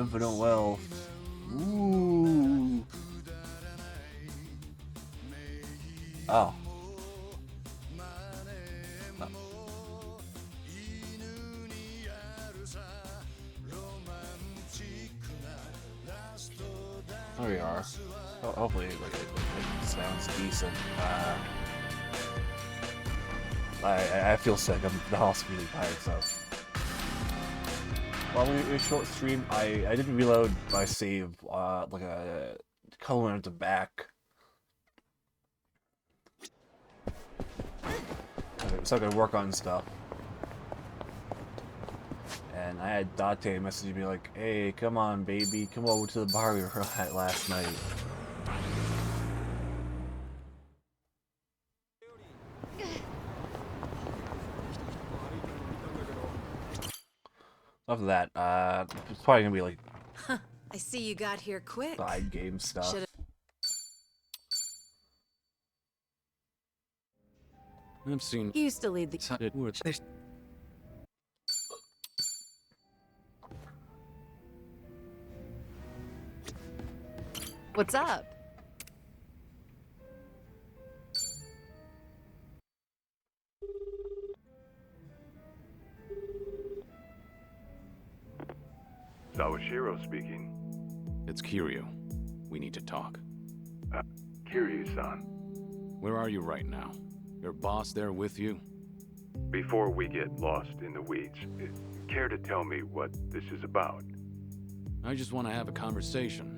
infinite wealth. Ooh. Oh. No. There we are. Hopefully, it sounds decent. I feel sick. I'm also really tired, so. While we were short stream, I didn't reload my save like a couple minutes back. So I could work on stuff. And I had Date message me like, "Hey, come on, baby, come over to the bar we were at last night." After that, it's probably gonna be like. I see you got here quick. Side game stuff. I've seen. He used to lead the. What's up? Sawashiro speaking. It's Kiryu. We need to talk. Kiryu-san. Where are you right now? Your boss there with you? Before we get lost in the weeds, care to tell me what this is about? I just want to have a conversation.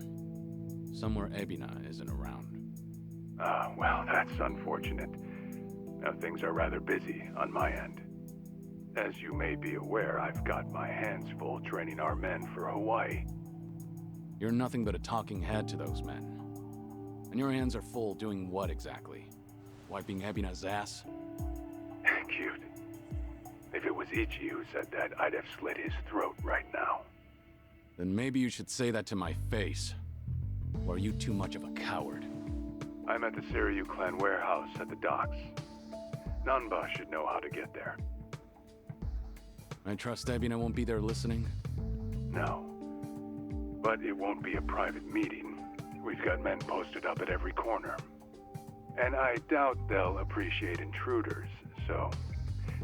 Somewhere Ebina isn't around. Well, that's unfortunate. Now, things are rather busy on my end. As you may be aware, I've got my hands full training our men for Hawaii. You're nothing but a talking head to those men. And your hands are full doing what exactly? Wiping Ebina's ass? Cute. If it was Ichi who said that, I'd have slit his throat right now. Then maybe you should say that to my face. Or are you too much of a coward? I'm at the Seiryu clan warehouse at the docks. Nanba should know how to get there. I trust Ebina won't be there listening? No. But it won't be a private meeting. We've got men posted up at every corner. And I doubt they'll appreciate intruders, so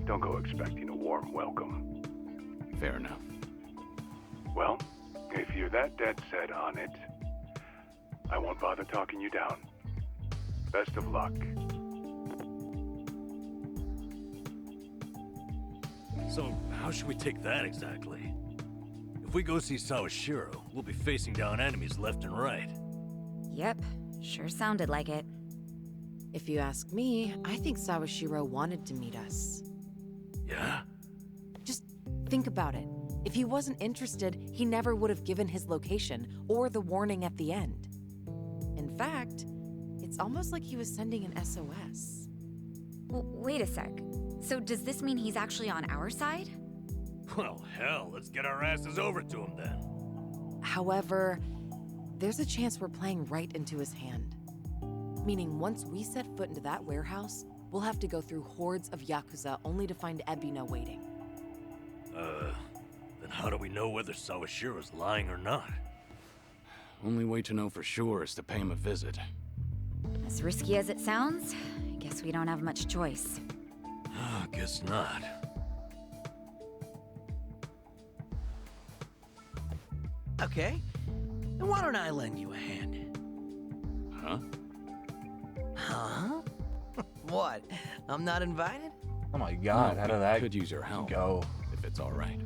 don't go expecting a warm welcome. Fair enough. Well, if you're that dead set on it, I won't bother talking you down. Best of luck. So, how should we take that exactly? If we go see Sawashiro, we'll be facing down enemies left and right. Yep, sure sounded like it. If you ask me, I think Sawashiro wanted to meet us. Yeah? Just think about it. If he wasn't interested, he never would have given his location or the warning at the end. In fact, it's almost like he was sending an SOS. Wait a sec. So does this mean he's actually on our side? Well, hell, let's get our asses over to him then. However, there's a chance we're playing right into his hand. Meaning once we set foot into that warehouse, we'll have to go through hordes of Yakuza only to find Ebina waiting. Then how do we know whether Sawashiro's lying or not? Only way to know for sure is to pay him a visit. As risky as it sounds, I guess we don't have much choice. Guess not. Okay, then why don't I lend you a hand? Huh? Huh? What? I'm not invited? Oh my god, how did that could use your help go? If it's all right.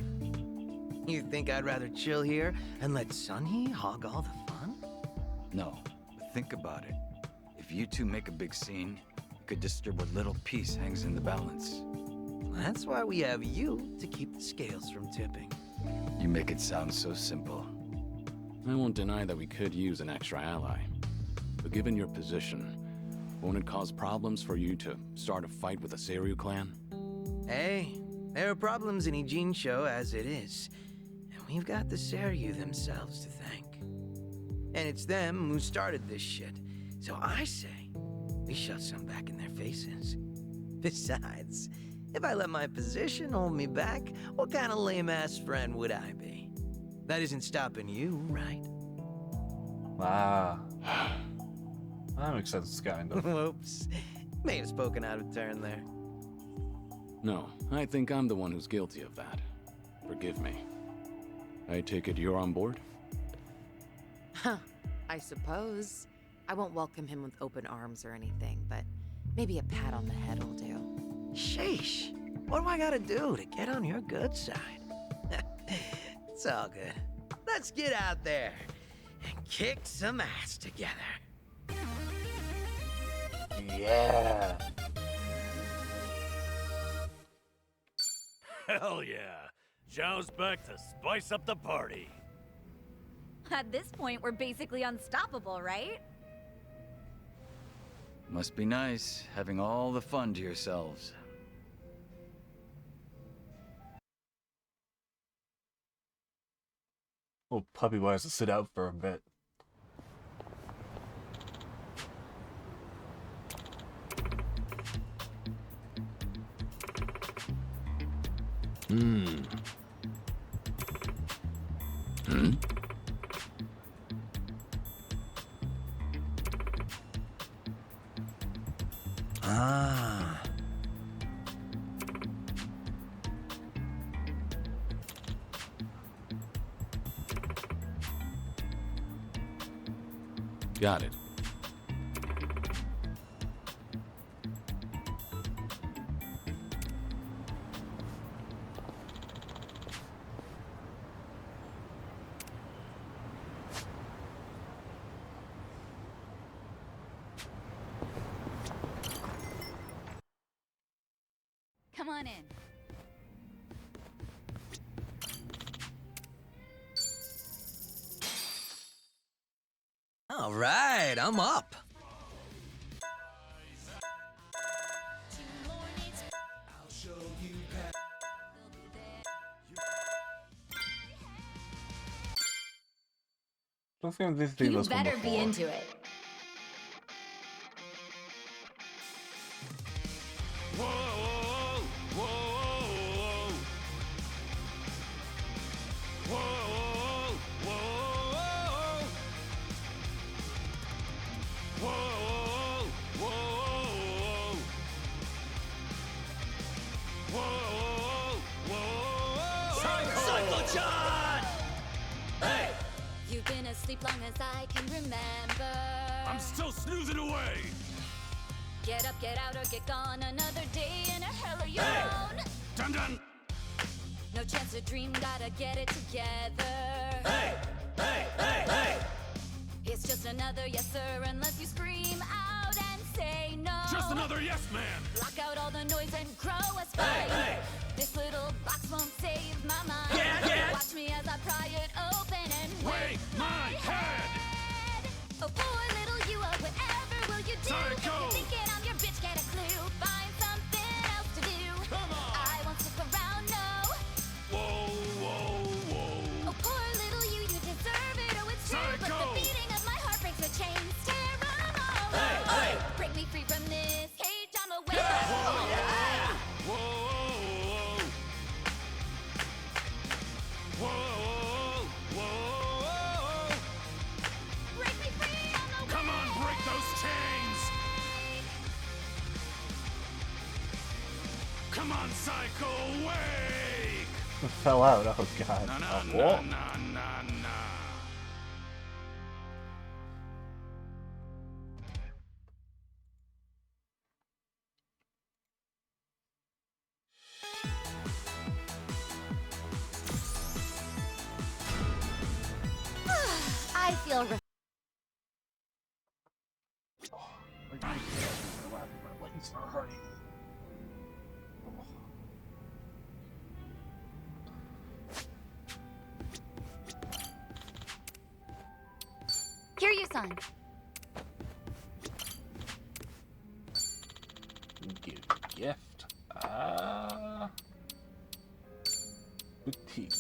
You think I'd rather chill here and let Sunhee hog all the fun? No, but think about it. If you two make a big scene, it could disturb what little piece hangs in the balance. That's why we have you to keep the scales from tipping. You make it sound so simple. I won't deny that we could use an extra ally. But given your position, won't it cause problems for you to start a fight with the Seiryu clan? Hey, there are problems in Ijincho as it is. And we've got the Seiryu themselves to thank. And it's them who started this shit. So I say, we shove some back in their faces. Besides, if I let my position hold me back, what kind of lame-ass friend would I be? That isn't stopping you, right? Ah. That makes sense, kind of. Whoops. May have spoken out of turn there. No, I think I'm the one who's guilty of that. Forgive me. I take it you're on board? Huh, I suppose. I won't welcome him with open arms or anything, but maybe a pat on the head will do. Sheesh. What do I gotta do to get on your good side? It's all good. Let's get out there and kick some ass together. Yeah. Hell yeah. Zhao's back to spice up the party. At this point, we're basically unstoppable, right? Must be nice, having all the fun to yourselves. Little puppy boy has to sit out for a bit. Hmm. Ah. Got it. Come on in. All right, I'm up. Don't think this thing You was better be before. into it. Whoa, whoa, whoa, whoa, whoa, whoa, whoa, whoa, whoa, whoa, Cyclotron! Hey! You've been asleep long as I can remember. I'm still snoozing away! Get up, get out, or get gone. Another day in a hell of your own. Dun dun! No chance to dream, gotta get it together. Hey! Hey! Hey! Hey! It's just another yes sir, unless you scream out and say no. Just another yes man! Block out all the noise and grow a spine. Hey! Hey! This little box won't save my mind. Yeah, yeah. Watch me as I pry it open and Wake my head! Oh, poor little you, whatever will you do? Psycho! If you're thinking I'm your bitch, get a clue. Find something else to do. Come on! I won't stick around, no. Whoa, whoa, whoa! Oh, poor little you deserve it. Oh, it's true. But Psycho! the beating of my heart breaks the chains. Tear 'em all Hey, away. hey! Break me free from this cage. I'm away. Whoa, yeah! Whoa, whoa, whoa! Break me free on the way. Come on, break those chains! Come on, Psycho, wake! Fell out. Oh god. Na na Oh, na whoa. na na na. I feel My legs are hurting. Kiryu-san. Give gift. Boutique.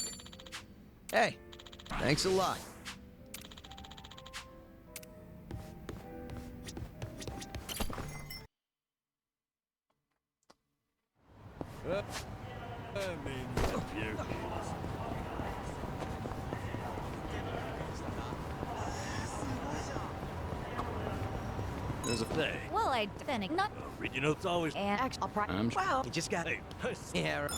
Hey, thanks a lot. There's a... Hey, Well, I then not read your notes always. and actually, I'm sure. Well, you just got... Hey, Yeah,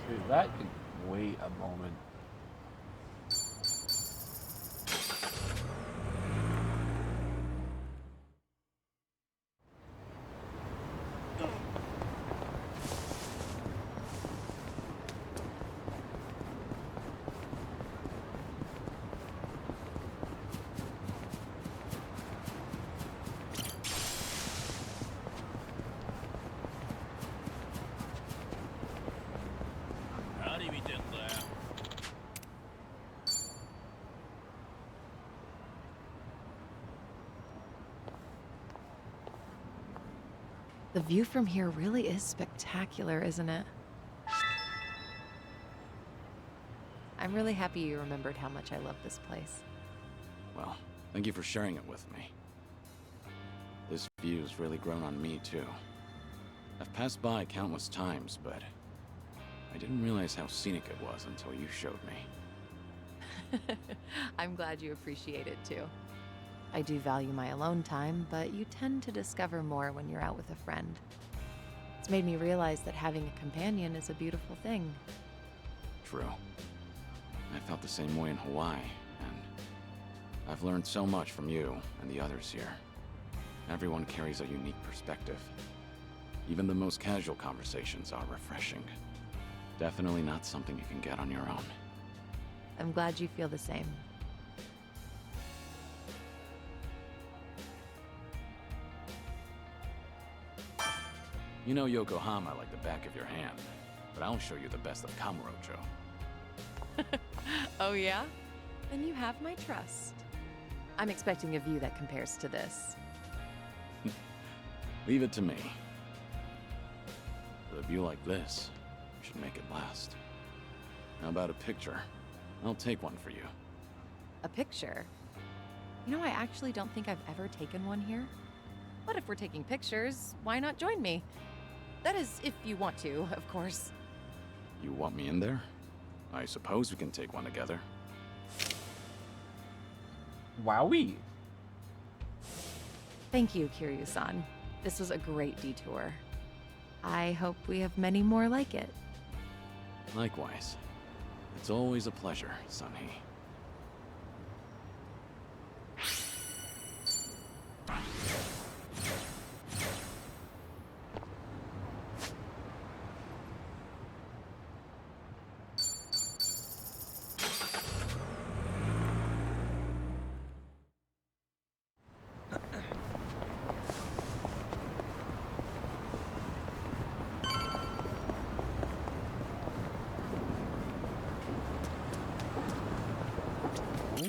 Dude, that can wait a moment. The view from here really is spectacular, isn't it? I'm really happy you remembered how much I love this place. Well, thank you for sharing it with me. This view's really grown on me, too. I've passed by countless times, but I didn't realize how scenic it was until you showed me. I'm glad you appreciate it too. I do value my alone time, but you tend to discover more when you're out with a friend. It's made me realize that having a companion is a beautiful thing. True. I felt the same way in Hawaii, and I've learned so much from you and the others here. Everyone carries a unique perspective. Even the most casual conversations are refreshing. Definitely not something you can get on your own. I'm glad you feel the same. You know Yokohama like the back of your hand, but I'll show you the best of Kamurocho. Oh yeah? Then you have my trust. I'm expecting a view that compares to this. Leave it to me. With a view like this, we should make it last. How about a picture? I'll take one for you. A picture? You know, I actually don't think I've ever taken one here. But if we're taking pictures, why not join me? That is, if you want to, of course. You want me in there? I suppose we can take one together. Wowee. Thank you, Kiryu-san. This was a great detour. I hope we have many more like it. Likewise. It's always a pleasure, Sunhee.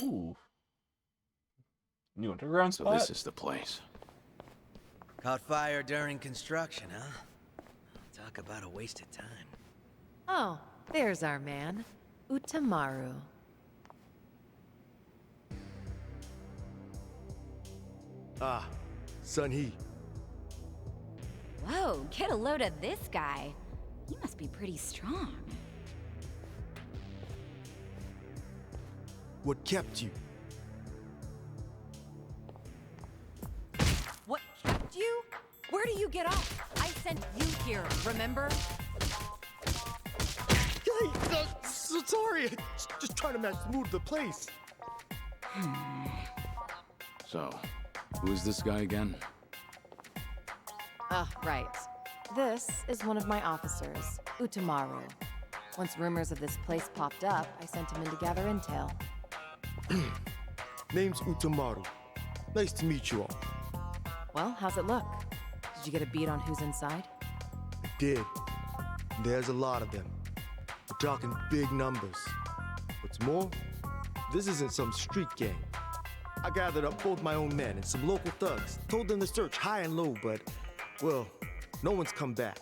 Ooh. New underground So spot? this is the place. Caught fire during construction, huh? Talk about a waste of time. Oh, there's our man, Utamaru. Ah, Sunhee. Whoa, get a load of this guy. He must be pretty strong. What kept you? What kept you? Where do you get off? I sent you here, remember? Hey, so sorry. Just trying to match the mood of the place. So, who is this guy again? Right. This is one of my officers, Utamaru. Once rumors of this place popped up, I sent him in to gather intel. Name's Utamaru. Nice to meet you all. Well, how's it look? Did you get a beat on who's inside? I did. There's a lot of them. We're talking big numbers. What's more, this isn't some street gang. I gathered up both my own men and some local thugs, told them to search high and low, but, well, no one's come back.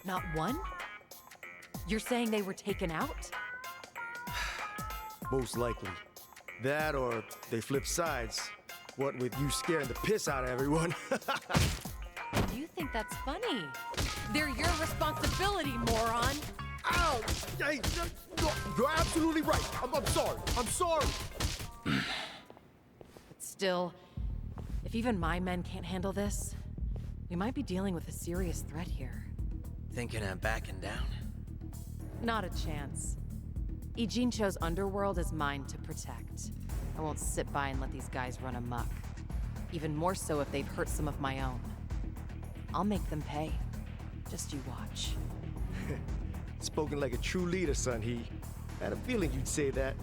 Not one? You're saying they were taken out? Most likely. That or they flip sides. What with you scaring the piss out of everyone. You think that's funny? They're your responsibility, moron! Ow! Hey, no, you're absolutely right. I'm sorry. I'm sorry. But still, if even my men can't handle this, we might be dealing with a serious threat here. Thinking of backing down? Not a chance. Ijincho's underworld is mine to protect. I won't sit by and let these guys run amok. Even more so if they've hurt some of my own. I'll make them pay. Just you watch. Spoken like a true leader, Sun-Hee. I had a feeling you'd say that.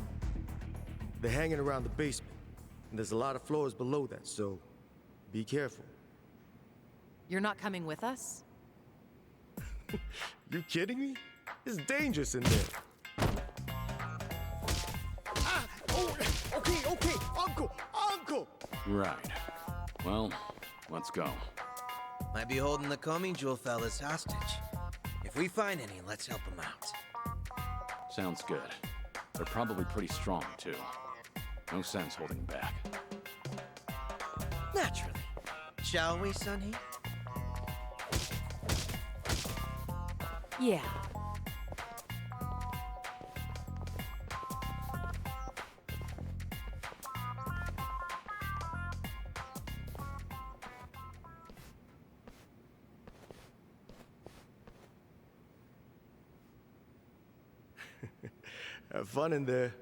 They're hanging around the basement, and there's a lot of floors below that, so be careful. You're not coming with us? You kidding me? It's dangerous in there. Ah! Oh, okay, Uncle! Right. Well, let's go. Might be holding the Comey Jewel fellas hostage. If we find any, let's help them out. Sounds good. They're probably pretty strong, too. No sense holding them back. Naturally. Shall we, Sun-Hee? Yeah. Have fun in there.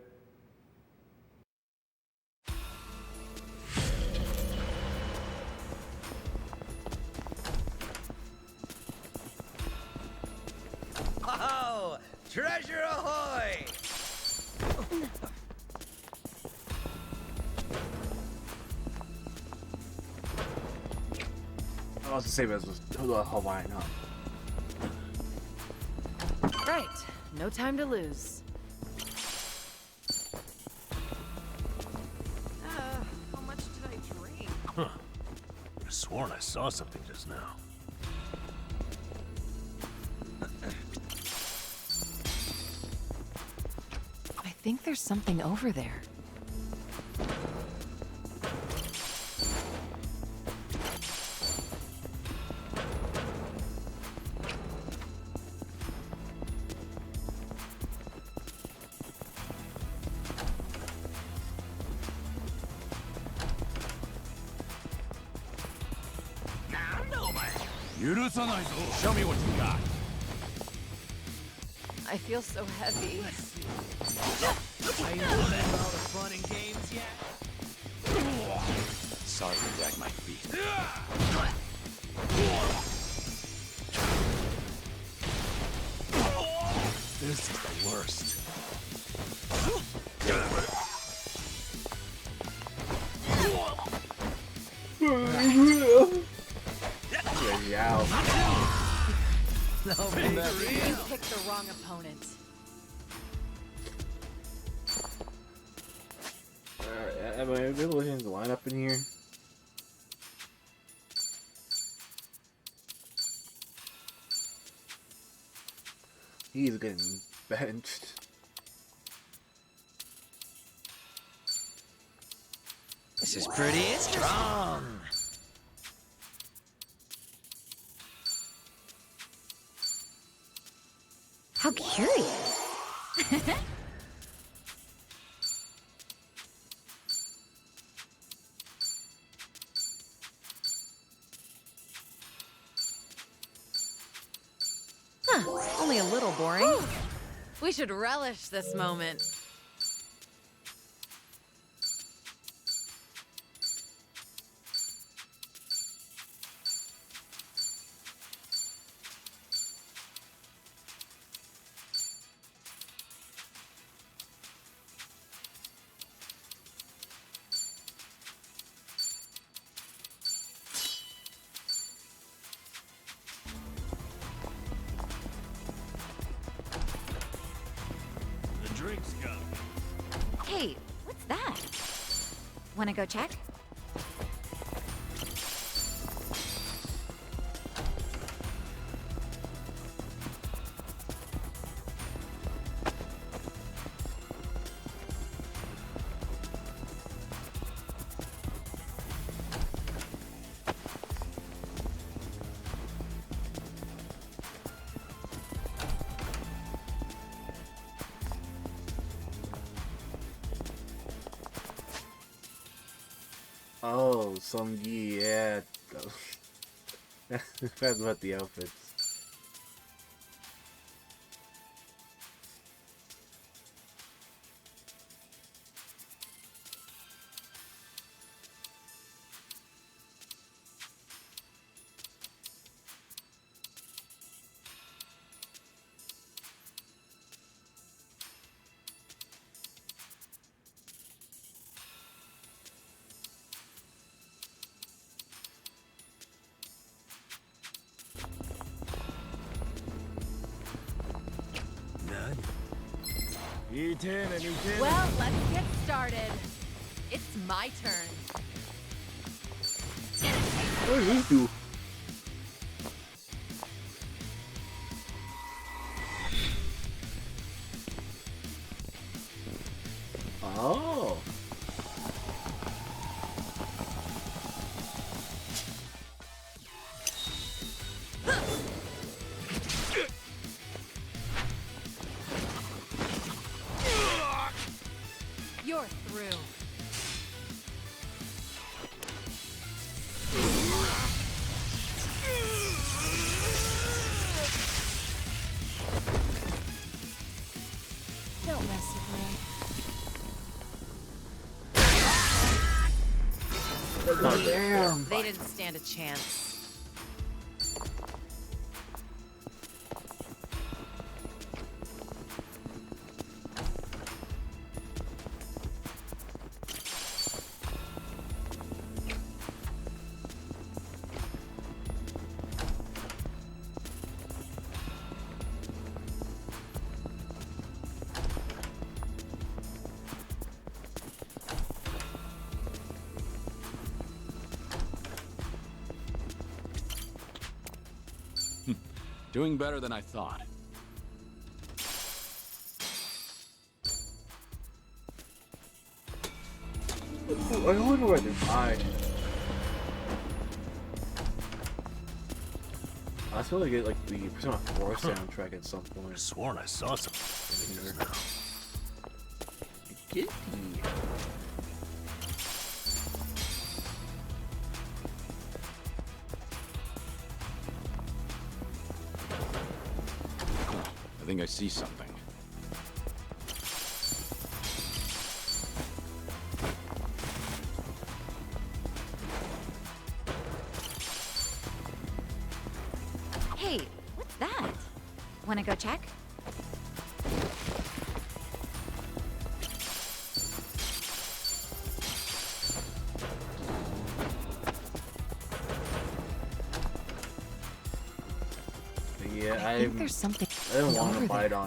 Oh, treasure ahoy! I was to say this was Hawaiian, huh? Right. No time to lose. How much did I drink? Huh. I could have sworn I saw something just now. I think there's something over there. Show me what you got. I feel so heavy. Are you learning all the fun and games yet? Sorry to drag my feet. This is the worst. Yeah. No, You picked the wrong opponent. Alright, am I able to line up in here? He's getting benched. this is pretty strong. How curious. Huh, only a little boring. We should relish this moment. The drink's gone. Hey, what's that? Wanna go check? Oh, Sunggi, yeah. That's about the outfits. Well, let's get started. It's my turn. What did he do? Oh. You're through. Don't mess with me. Oh, damn. They didn't stand a chance. Doing better than I thought. I wonder where they're hiding. I was supposed to get like the Persona 4 soundtrack at some point. I sworn I saw something here now. Get I think I see something. Hey, what's that? Wanna go check? Yeah, I think there's something. I don't want to over fight there.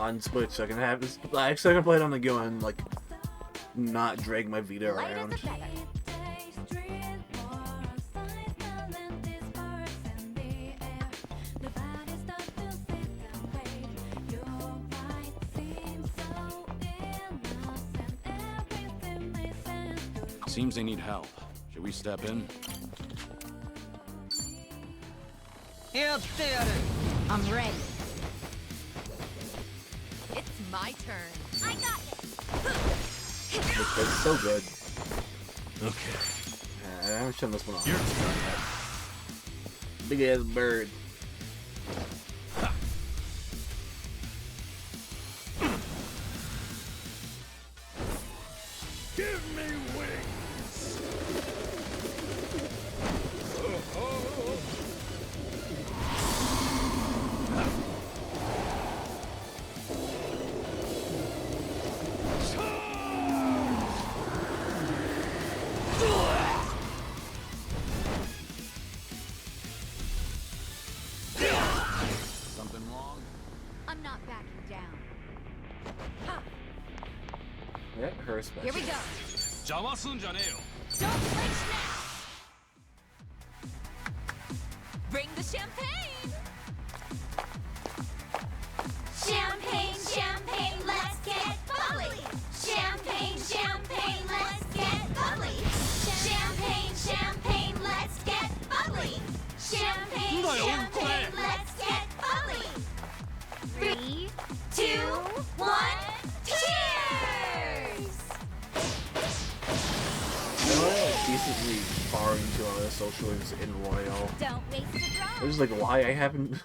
on Switch. So I can have this. Actually, I can play it on the go and like not drag my Vita around. Seems they need help. Should we step in? I'm ready. It's my turn. I got it. It's so good. Okay. I haven't shown this one off. Your turn. Big ass bird. Give me wings. Something wrong? I'm not backing down. Yeah, her special. Here we go. 邪魔すんじゃねえよ。 Don't flinch now. Bring the champagne. Champagne, champagne, let's get bubbly. Champagne, champagne, let's get bubbly. Champagne, champagne, let's get bubbly. Champagne, champagne, let's get bubbly. 3, social links in Royal. Don't waste a drop. Which is like why I haven't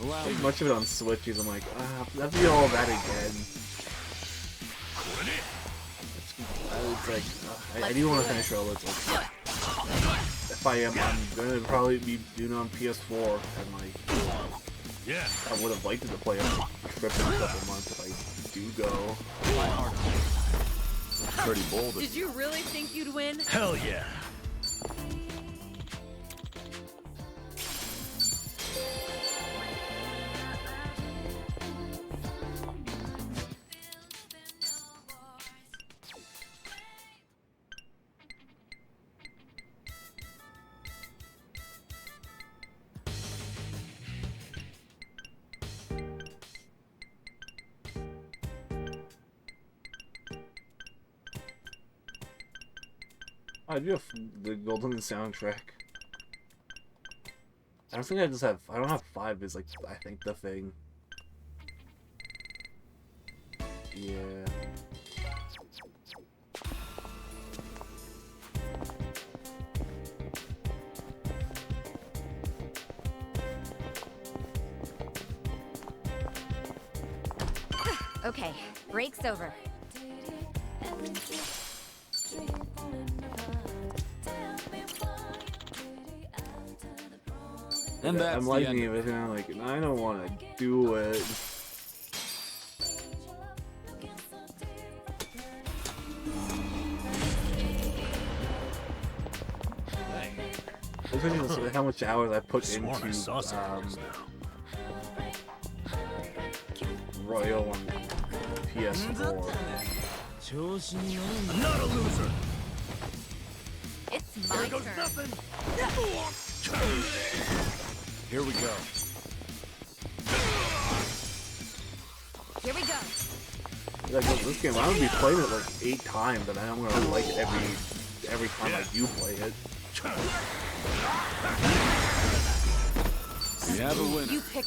Allow played me. much of it on Switch, because I'm like, that'd be all that again. It's like, I do want to finish Royal. It's like, if I am, I'm gonna probably be doing it on PS4, and like, Yeah. I would have liked it to play on a trip in a couple months if I do go. Pretty bold. Did you really think you'd win? Hell yeah. I do have the Golden soundtrack. I don't think I just have. I don't have 5. Is like I think the thing. Yeah. Okay, break's over. And that's I'm the liking end. it, but then I'm like, I don't want to do it. Especially with how much hours I put Sworn I into saw something just now. Royal on PS4. I'm not a loser. It's my There goes turn. nothing. Here we go. Here we go. Like this game, I'm gonna be playing it like 8 times, and I'm gonna like it every time I do play it. We have a winner. You pick.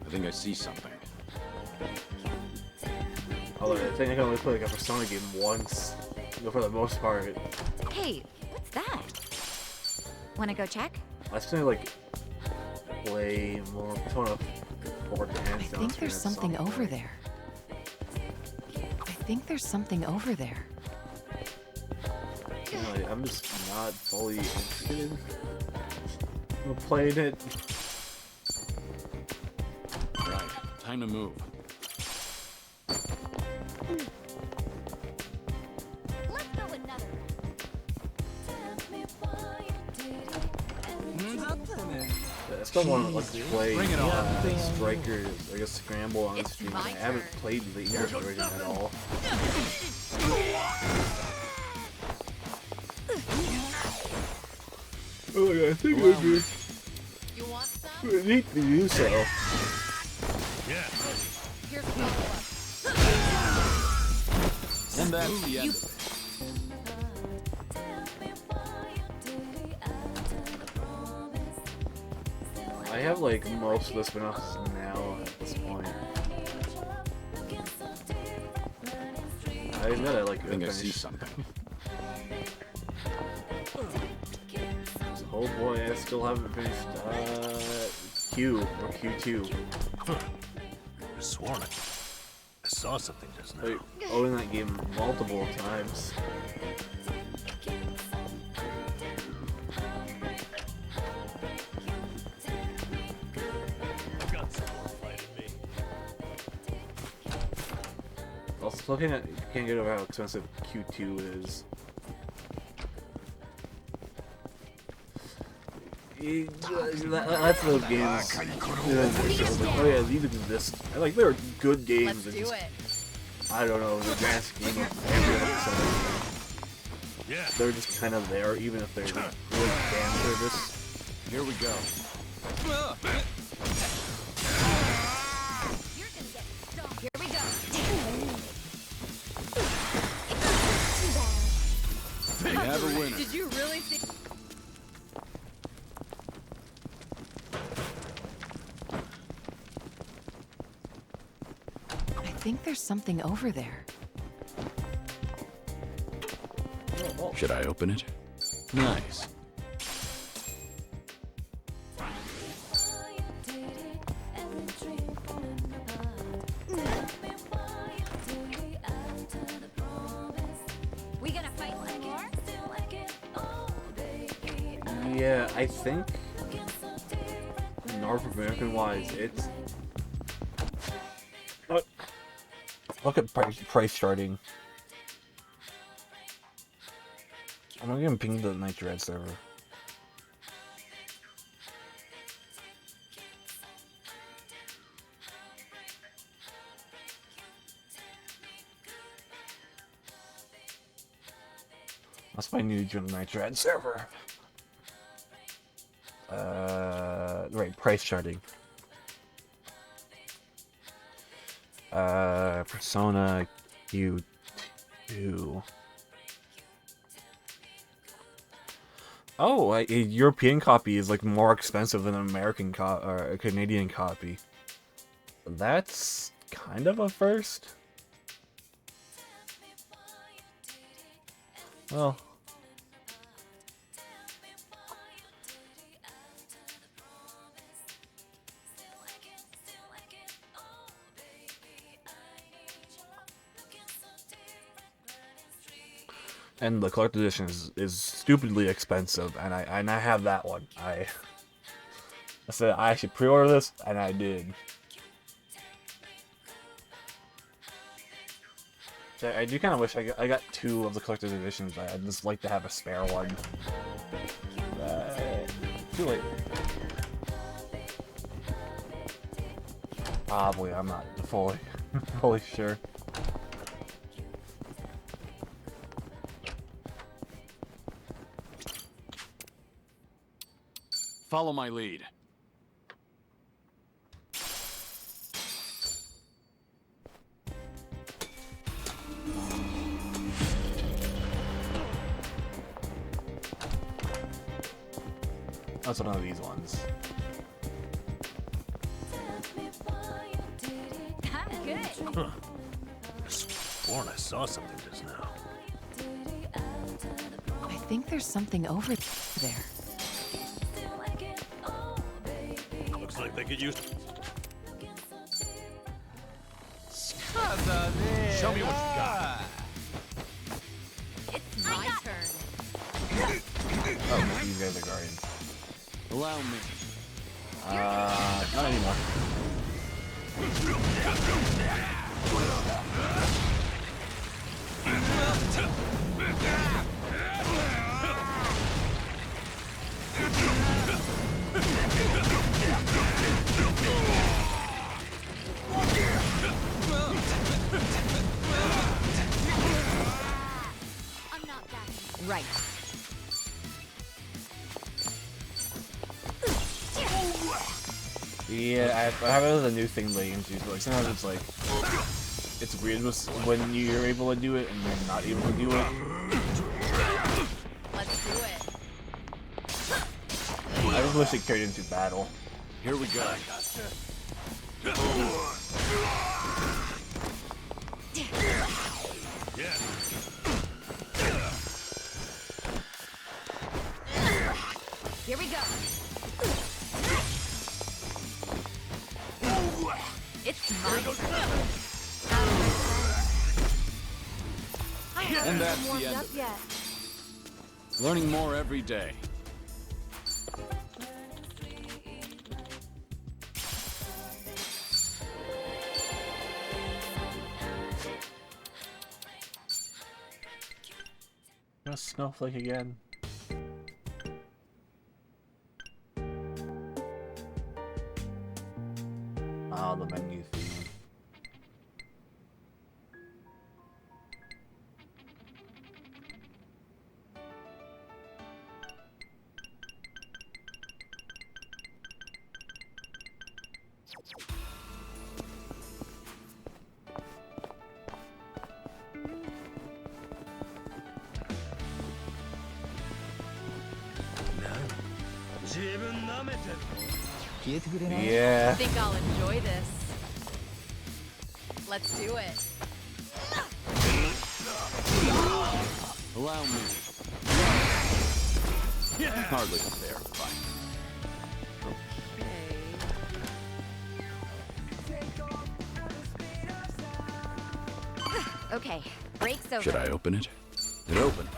I think I see something. Although I think I can only play like a Persona game once, for the most part. Hey, what's that? Wanna go check? I still like play more Persona 4 to hands I down. think there's something over there. I think there's something over there. Like, I'm just not fully interested in playing it. Right. Time to move. Let's go another I still want to like play Bring it on. Strikers, I guess Scramble on It's stream. my I haven't turn. played the English version at all. Oh yeah, I think Allow it'd be You want some? neat to do so. Yeah. Here's follow-up. And that's the end. You- of it. I have like most of the spin-offs now at this point. I gotta like I think I see finish. something. Oh boy, I still haven't finished Q or Q2. I sworn I saw something just now. Like, owning that game multiple times. I've got someone fighting me. Also, looking at, can't get over how expensive Q2 is. That's those games. Oh yeah, these exist. Like they're good games. Let's and do just, it. I don't know, the grand scheme of every episode. Yeah. They're just kind of there, even if they're really fan service. Here we go. Here we go. We have a winner. Did you really think? I think there's something over there. Should I open it? Nice. We gonna fight some more? Yeah, I think North American wise, it's look at price charting. I'm gonna get ping the Nitro Red server. That's my new join the Nitro Red server. Right, price charting. Persona Q2. Oh, a European copy is like more expensive than an American or a Canadian copy. That's kind of a first. Well. And the collector's edition is stupidly expensive, and I have that one. I said I should pre-order this, and I did. So I do kind of wish I got 2 of the collector's editions, but I'd just like to have a spare one. Too late. Probably, I'm not fully sure. Follow my lead. That's one of these ones. I'm good. Huh. I sworn I saw something just now. I think there's something over there. Looks like they could use. Show me what you got. It's my turn. Oh, these guys are guardians. Allow me. Not anymore. I'm not that. Right. Yeah, I have it as a new thing they introduced, but like sometimes it's like it's weird when you're able to do it and you're not able to do it. Let's do it. I just wish it carried into battle. Here we go. Yeah. Here we go. It's my turn. And that's the end of it. Learning more every day. A snowflake again. Oh, the menu theme. Yeah. I think I'll enjoy this. Let's do it. Allow me. Yeah. Hardly fair, but Okay, break's over. should I open it? It opened.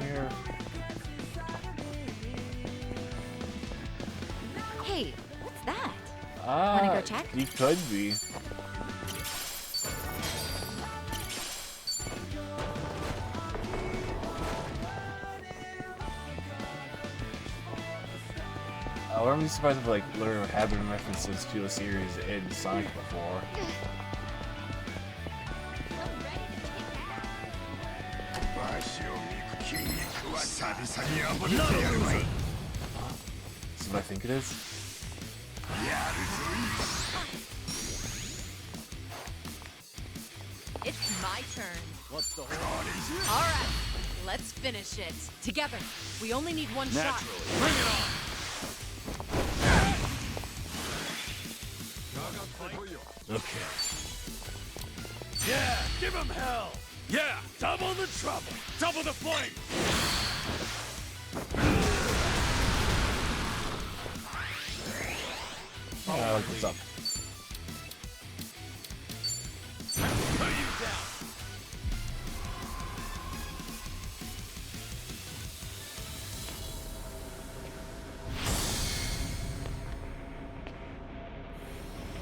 Here. Hey, what's that? Ah, Wanna go check? He could be. I wouldn't be surprised if like literally had been references to a series in Sonic before. This is what I think it is. It's my turn. What's the whole? All right, let's finish it. Together. We only need one shot. Naturally. Bring it on. Okay. Yeah, give him hell. Yeah, double the trouble. Double the flame. Oh, what's up? Put you down.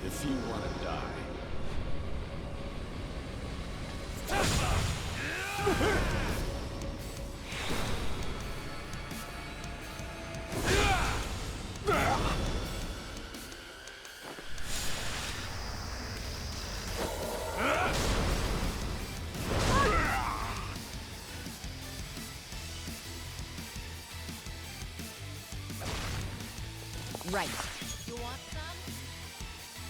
If you want to die. Right. You want some?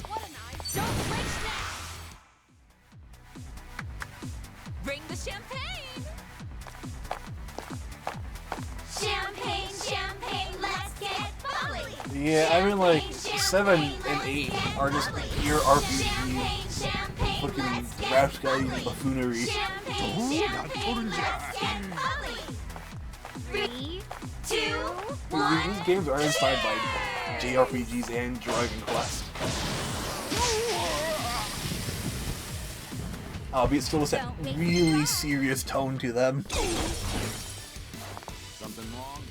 What a nice. Don't flinch now. Bring the champagne. Champagne, champagne, let's get bubbly. Yeah, I mean like Champagne, 7 and champagne, 8 let's are just get pure bubbly. RPG, Champagne, champagne, fucking let's get rapscallion bubbly. buffoonery. Champagne, champagne, let's get bubbly. 3, 2, 1. These games are inspired by JRPGs and Dragon Quest. Albeit still with that really serious tone to them. Something wrong?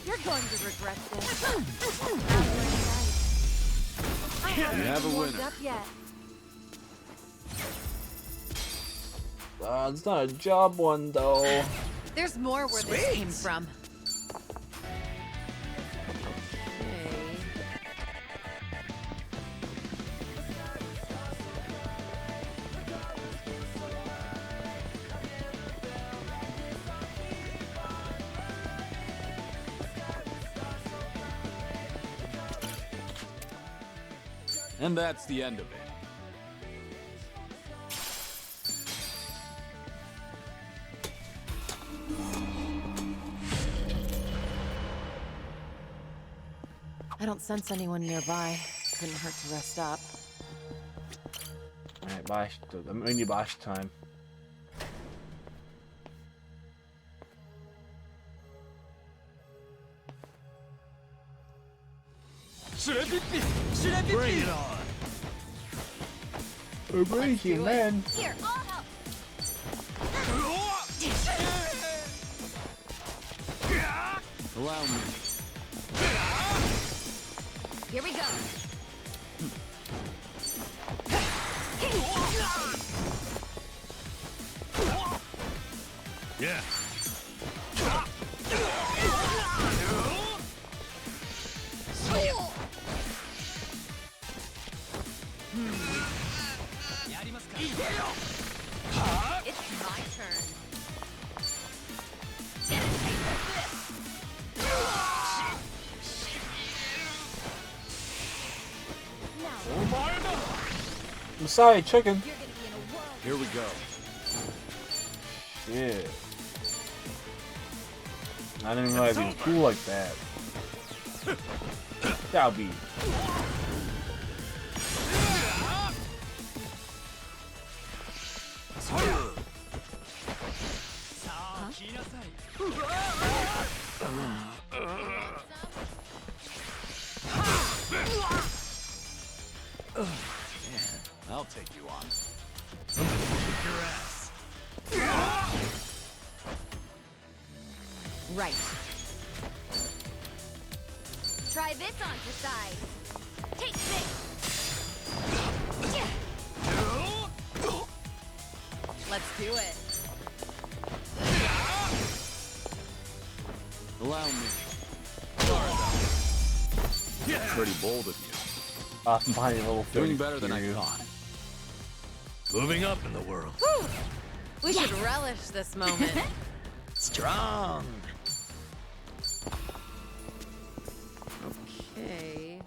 You're going to regret this. You have a Warmed winner. up yet? It's not a job one though. There's more where this came from. Okay. And that's the end of it. I don't sense anyone nearby. Couldn't hurt to rest up. Alright, bash. Mini bash time. Bring it on. We're breaking, man. Here, I'll help. Allow me. Here we go. Yeah. It's my turn. Messiah chicken. Here we go. Yeah. I didn't realize he was cool like that. That'll be. I'll take you on. Right. Try this on for size. Take this. Let's do it. Allow me. Pretty bold of you. My little Doing better than I thought. Moving up in the world. Whew. We should relish this moment. Strong. Okay.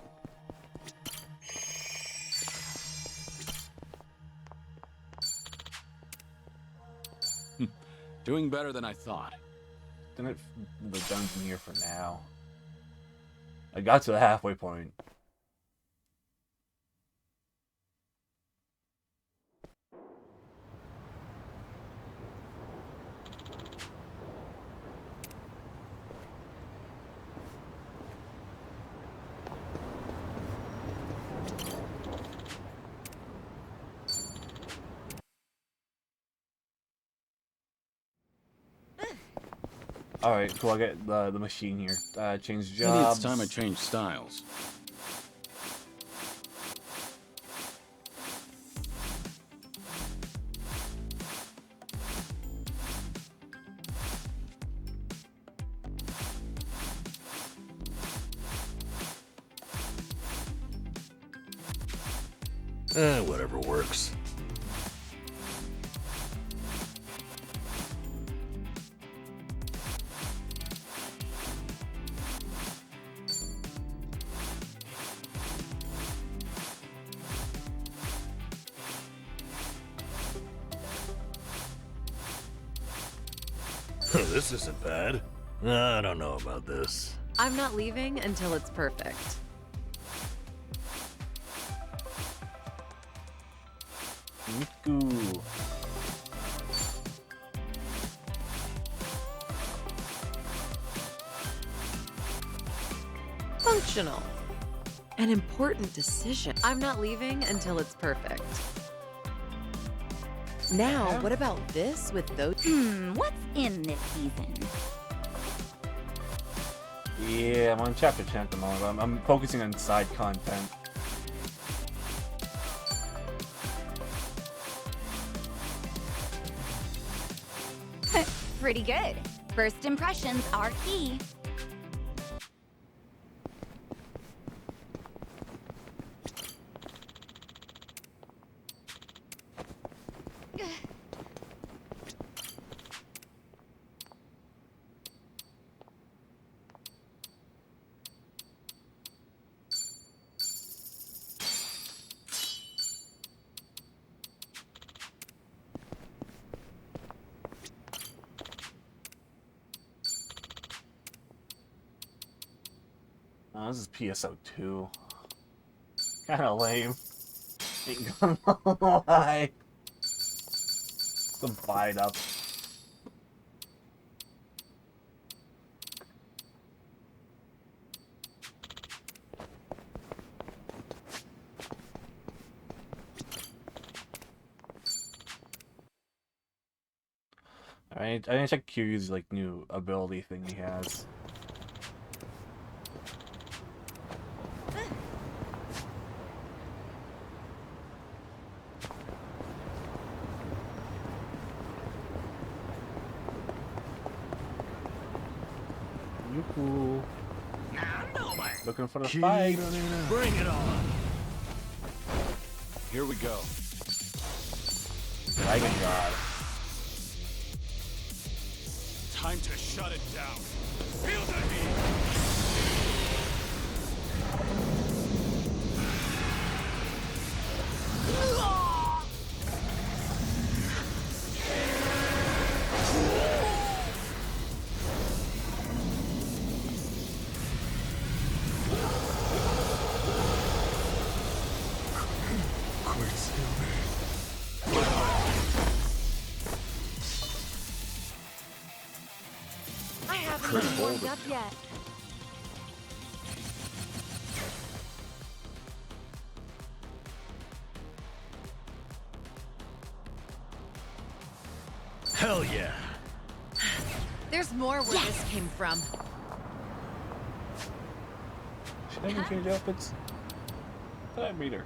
Doing better than I thought. Didn't it the dungeon here for now? I got to the halfway point. Alright, cool, I get the machine here. Change jobs. Maybe it's time I change styles. Whatever works. This isn't bad. I don't know about this. I'm not leaving until it's perfect. Miku. Functional. An important decision. I'm not leaving until it's perfect. Now, what about this with those? What's in this season? Yeah, I'm on chapter 10 at the moment. I'm focusing on side content. Pretty good. First impressions are key. Oh, this is PSO 2. Kinda lame. Ain't gonna lie. Some bite up. Alright, I didn't check Kiryu's like new ability thing he has. Yoo-hoo. Looking for the fight. Bring it on. Here we go. Dragon God. Time to shut it down. Feel the heat. I haven't even warmed up yet. Hell yeah. There's more where this came from. She doesn't change outfits. I thought I made her.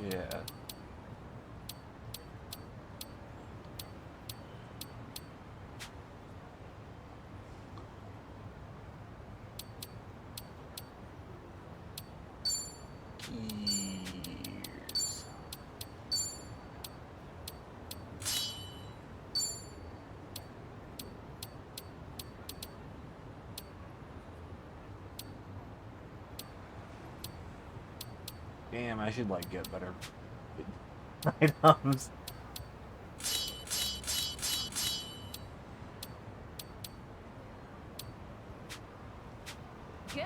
Yeah. Gears. Damn, I should like get better items. Good.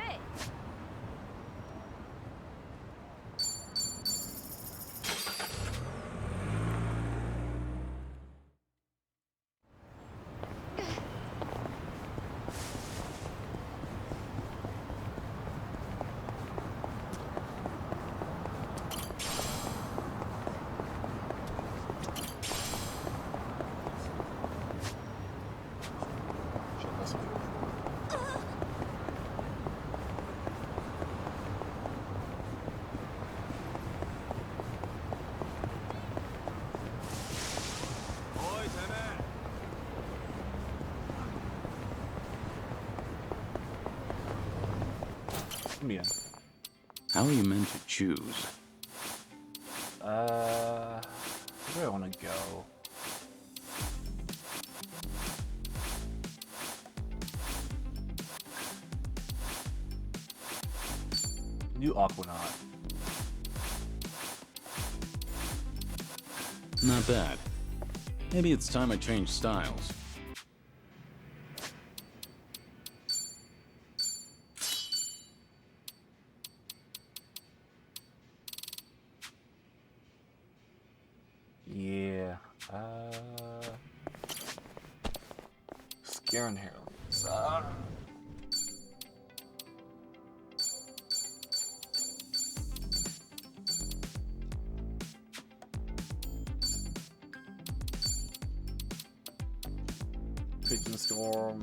Yeah. How are you meant to choose? Where do I want to go? New Aquanaut. Not bad. Maybe it's time I change styles. Yeah. Scaring Heralds. Pigeon Storm.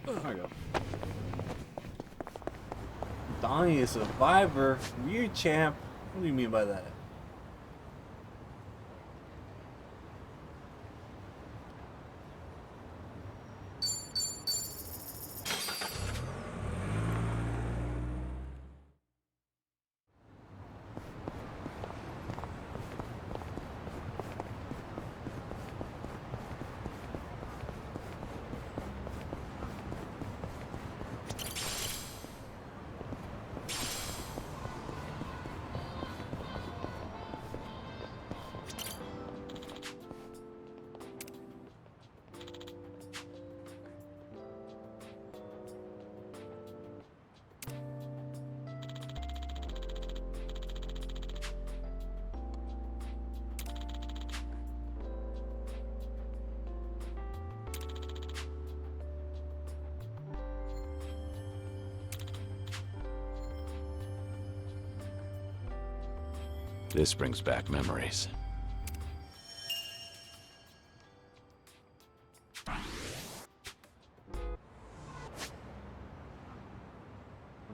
There we go. Donnie is a survivor. Weird champ. What do you mean by that? This brings back memories. I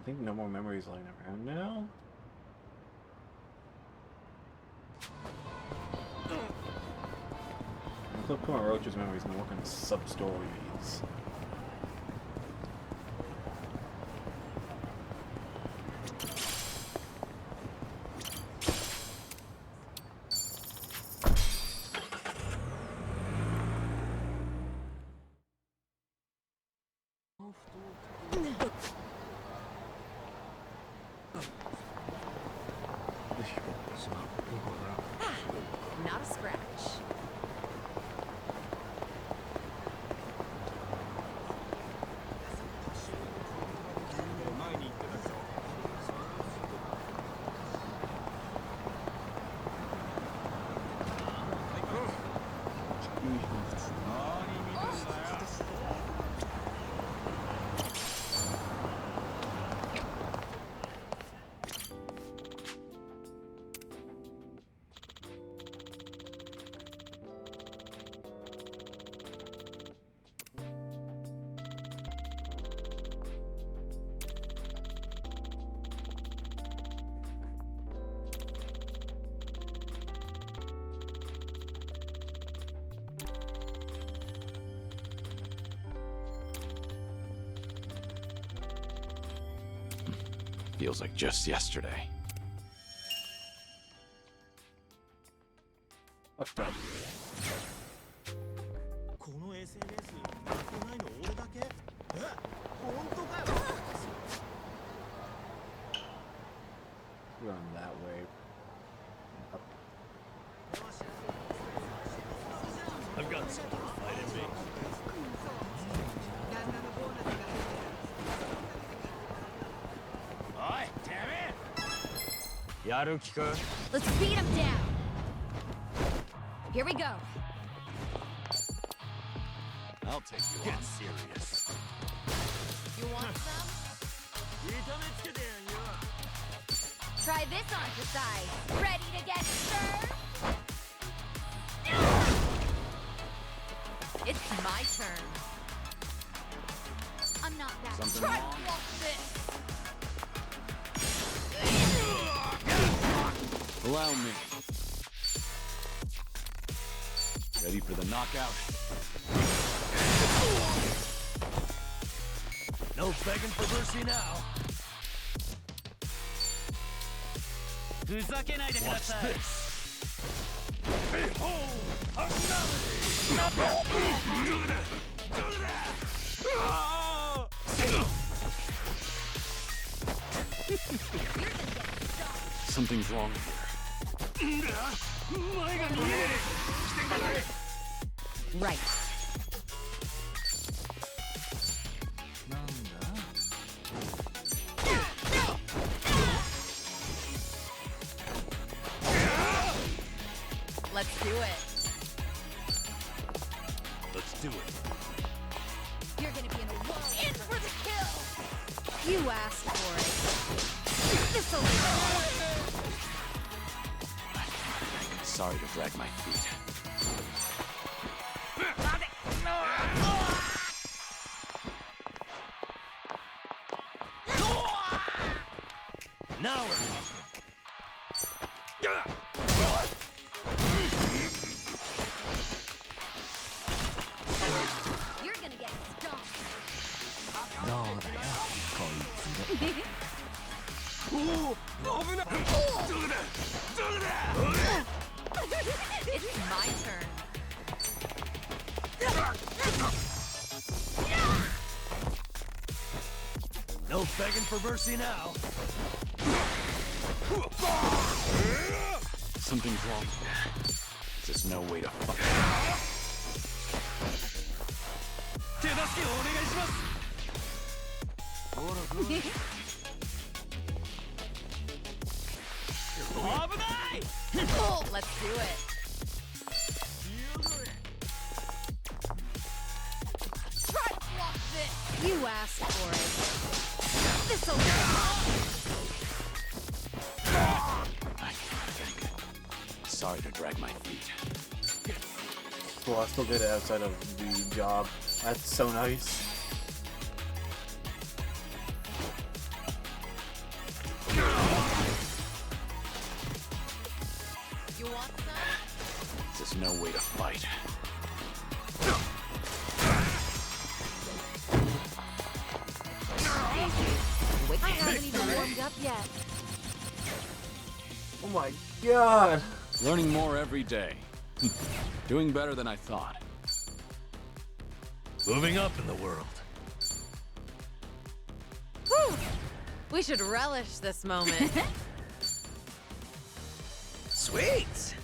think no more memories lying around now. I thought Puma Roach's memories and what kind of sub-stories. Not a scratch. Feels like just yesterday. Fucked up. Run that way. Up. I've got some fight in me. Oi, damn it! Let's beat him down. Here we go. I'll take you on. Get serious. You want some? Try this on for size. Ready to get served? It's my turn. I'm not that. Something Try wrong? to block this. Allow me. Ready for the knockout? No begging for mercy now. Watch this. Behold, a Something's wrong here. Right. Let's do it. Let's do it. You're gonna be in a whirl. In for the kill. You asked for it. This'll be Sorry to drag my feet. Now we're talking. You're gonna get stomped. It's my turn. No begging for mercy now. Something's wrong here. There's no way to fuck. Let's do it. Try to block this. You asked for it. This'll I can't think. sorry to drag my feet. Well, I still get it outside of the job. That's so nice. You want some? This is no way to fight. I haven't even warmed up yet. Oh my god! Learning more every day. Doing better than I thought. Moving up in the world. Whew. We should relish this moment. Sweet!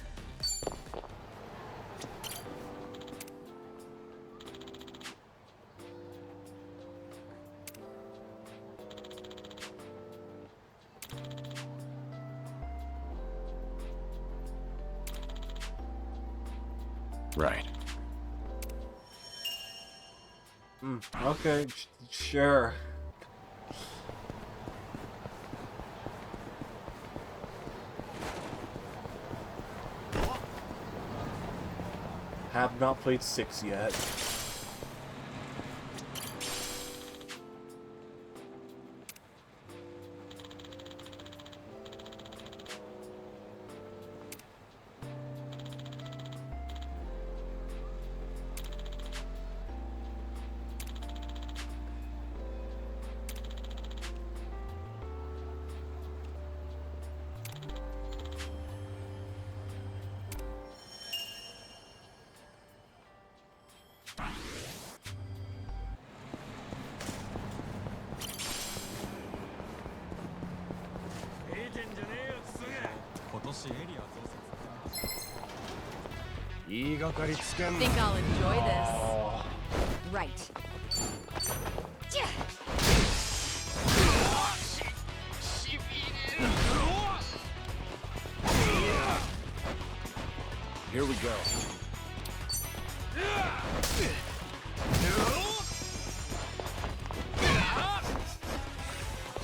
Right. Okay, sure. Have not played 6 yet. Think I'll enjoy this. Right. Here we go.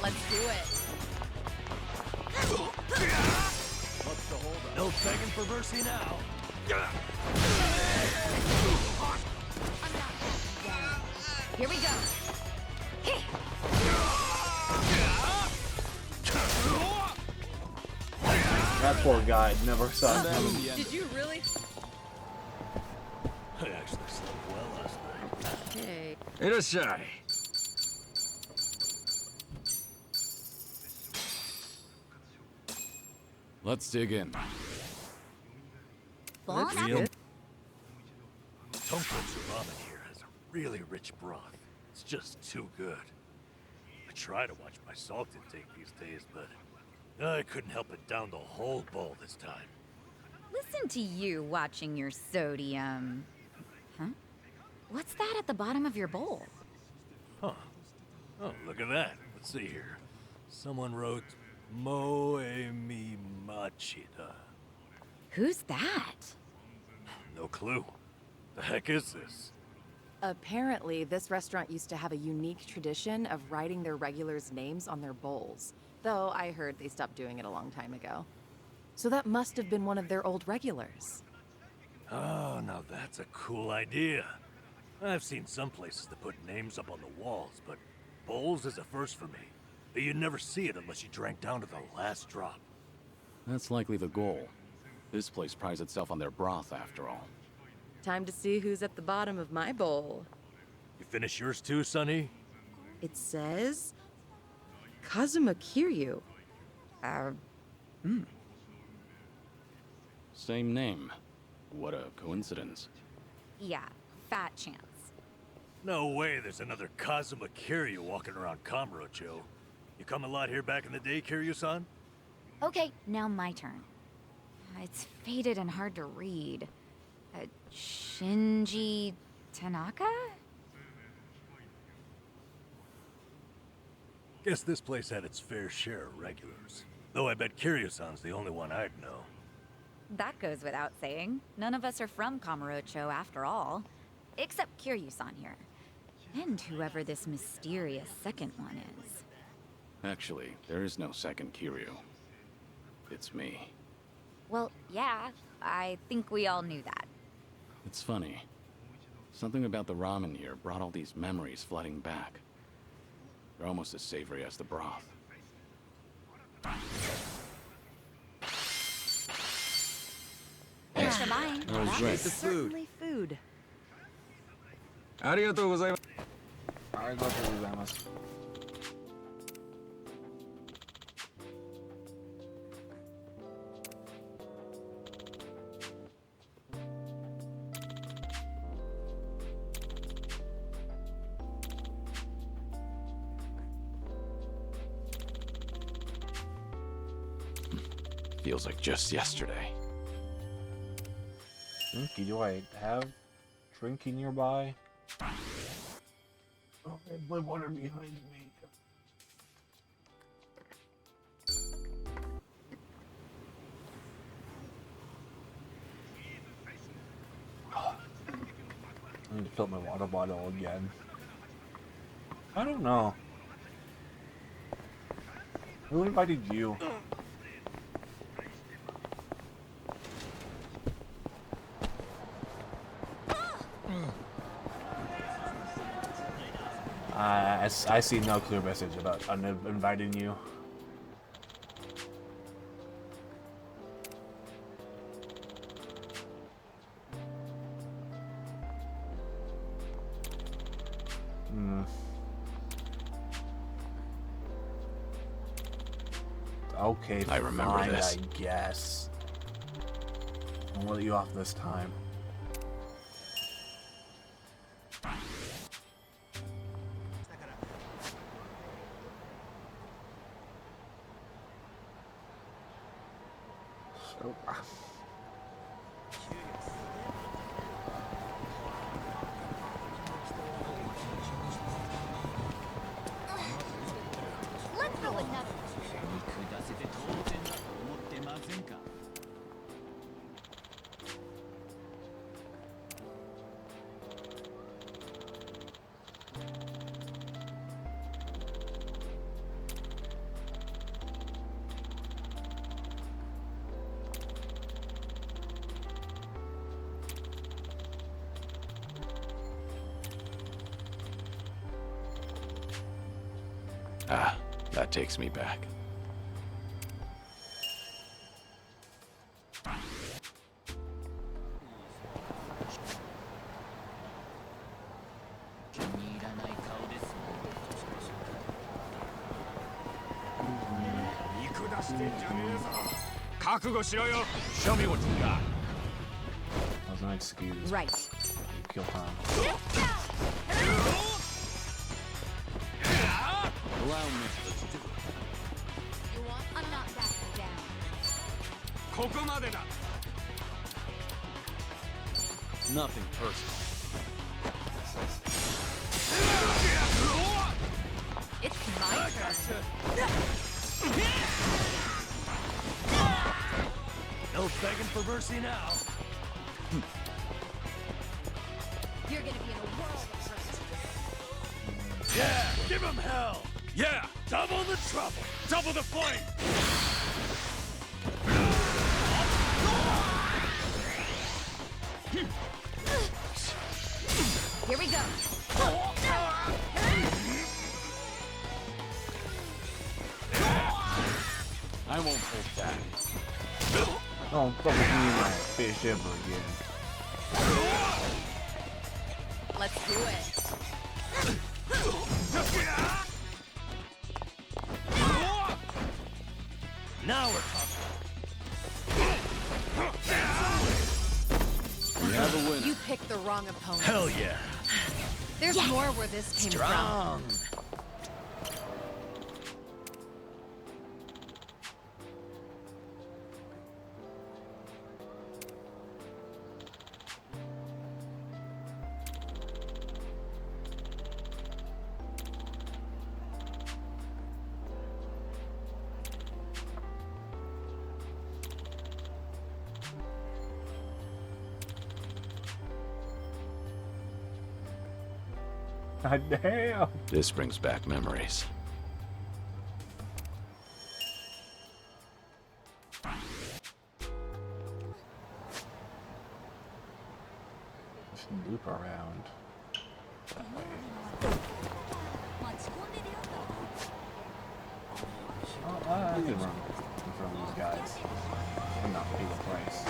Let's do it. What's the holdup? No begging for mercy now. Here we go. That poor guy never saw it coming. Did you really? I actually slept well last night. Okay. いらっしゃい。 Let's dig in. Boss? Tonkotsu ramen here has a really rich broth. It's just too good. I try to watch my salt intake these days, but I couldn't help it down the whole bowl this time. Listen to you watching your sodium. Huh? What's that at the bottom of your bowl? Huh. Oh, look at that. Let's see here. Someone wrote Moe mi machida. Who's that? No clue. The heck is this? Apparently, this restaurant used to have a unique tradition of writing their regulars' names on their bowls. Though I heard they stopped doing it a long time ago. So that must have been one of their old regulars. Oh, now that's a cool idea. I've seen some places that put names up on the walls, but bowls is a first for me. You'd never see it unless you drank down to the last drop. That's likely the goal. This place prides itself on their broth, after all. Time to see who's at the bottom of my bowl. You finish yours too, Sonny? It says... Kazuma Kiryu. Same name. What a coincidence. Yeah, fat chance. No way there's another Kazuma Kiryu walking around Kamurocho. You come a lot here back in the day, Kiryu-san? Okay, now my turn. It's faded and hard to read. Shinji Tanaka? Guess this place had its fair share of regulars. Though I bet Kiryu-san's the only one I'd know. That goes without saying. None of us are from Kamurocho after all. Except Kiryu-san here. And whoever this mysterious second one is. Actually, there is no second Kiryu. It's me. Well, yeah, I think we all knew that. It's funny. Something about the ramen here brought all these memories flooding back. They're almost as savory as the broth. Thanks for buying. That was That great. is certainly food. ありがとうございます。ありがとうございます。Feels like just yesterday. Drinky, do I have drinky nearby? Oh, there's my water behind me. I need to fill up my water bottle again. I don't know. Who invited you? I see no clear message about inviting you. Okay, I remember fine, this. I guess. I'll let you off this time. So, Let's go another. Ah, that takes me back. Show me what you got. that was an excuse. Right. Kill time. Allow me. You want? I'm not backing down. ここまでだ。 Nothing personal. It's my turn. No begging for mercy now. You're gonna be in a world of hurt. Yeah, give him hell. Yeah, double the trouble, double the flame. Here we go. I won't take that. Don't fucking be my fish ever again. Let's do it. Now we're talking. We have a winner. You picked the wrong opponent. Hell yeah. There's more where this came Strong. God damn. This brings back memories. Just loop around. That way. Oh, I can run in front of these guys. And not pay the price.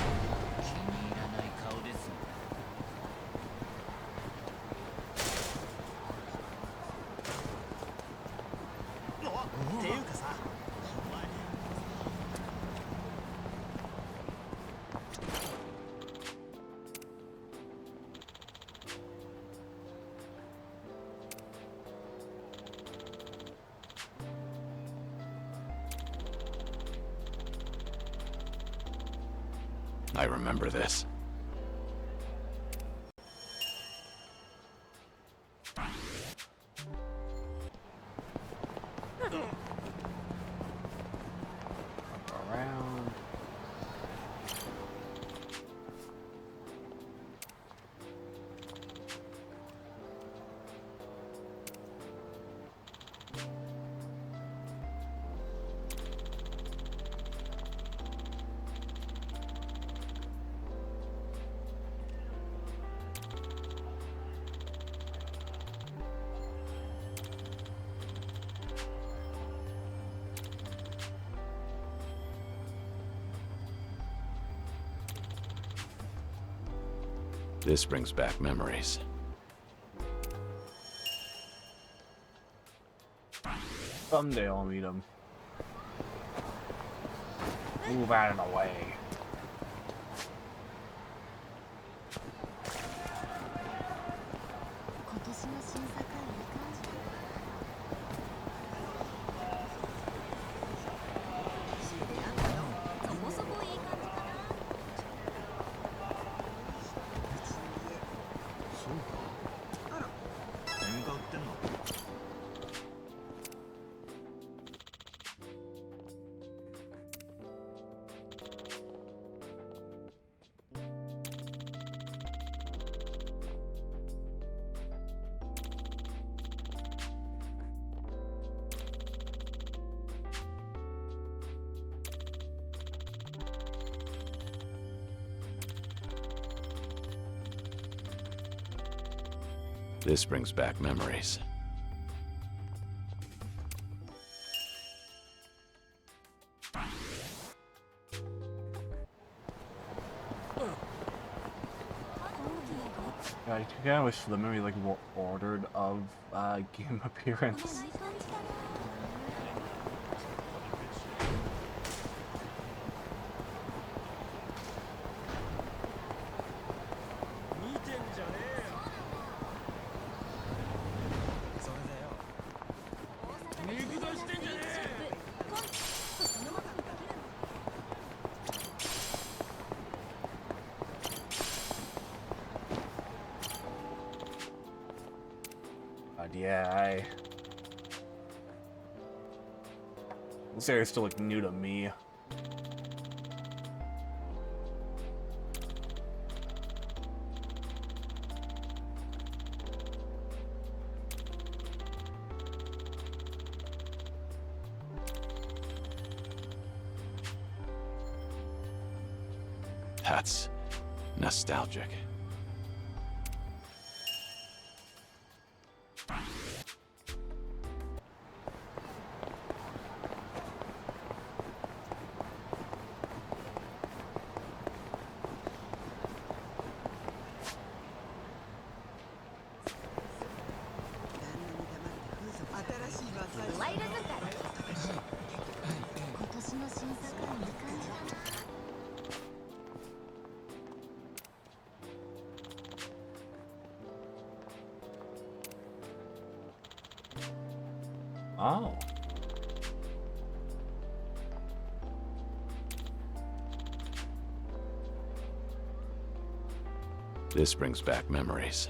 I remember this. Around. This brings back memories. Someday I'll meet him. Move out of the way. This brings back memories. I kind of wish the memory like more ordered of game appearance. Yeah, this area's still like new to me. That's nostalgic. Light as a feather. Oh. This brings back memories.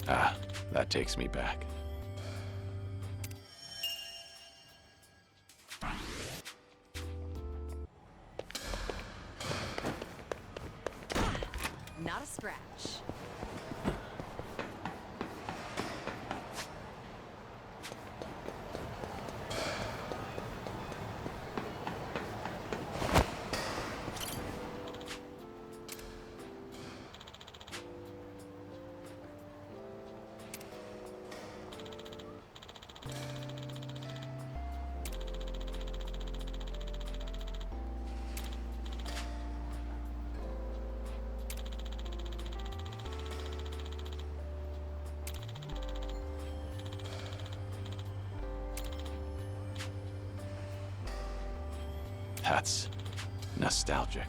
Ah, that takes me back. Not a scratch. That's nostalgic.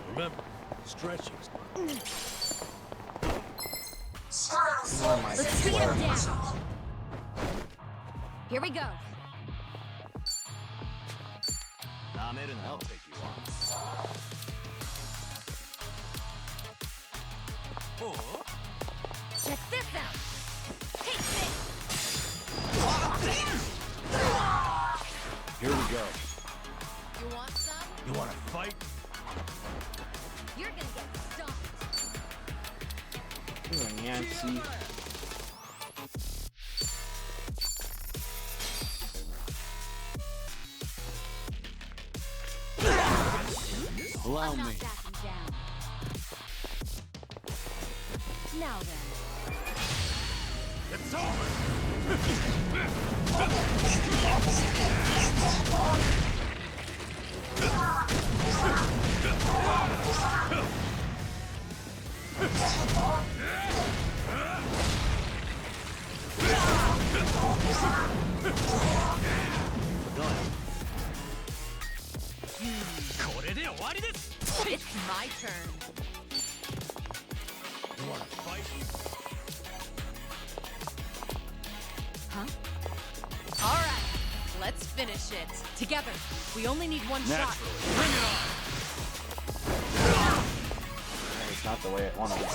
Remember, stretching. Let's speed him down. Here we go. I'll take you on. Check this out. Take this. Here we go. You want some? You want to fight? You're gonna get stomped. Nancy. Allow I'm not me. backing down. Now then. It's over! It's my turn. You want to fight? Huh? All right, let's finish it. Together. We only need one shot. Bring it on! It's not the way I want to do that.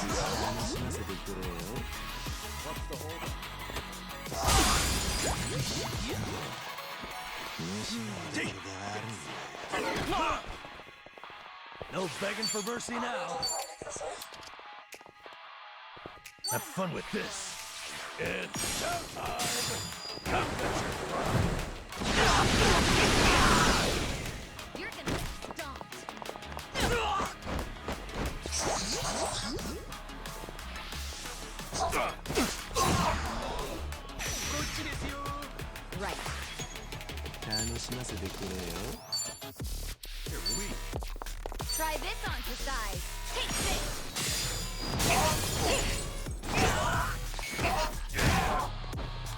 No begging for mercy now. Have fun with this. It's showtime. You're gonna get stomped. Right. You're weak. Try this on for size. Take this.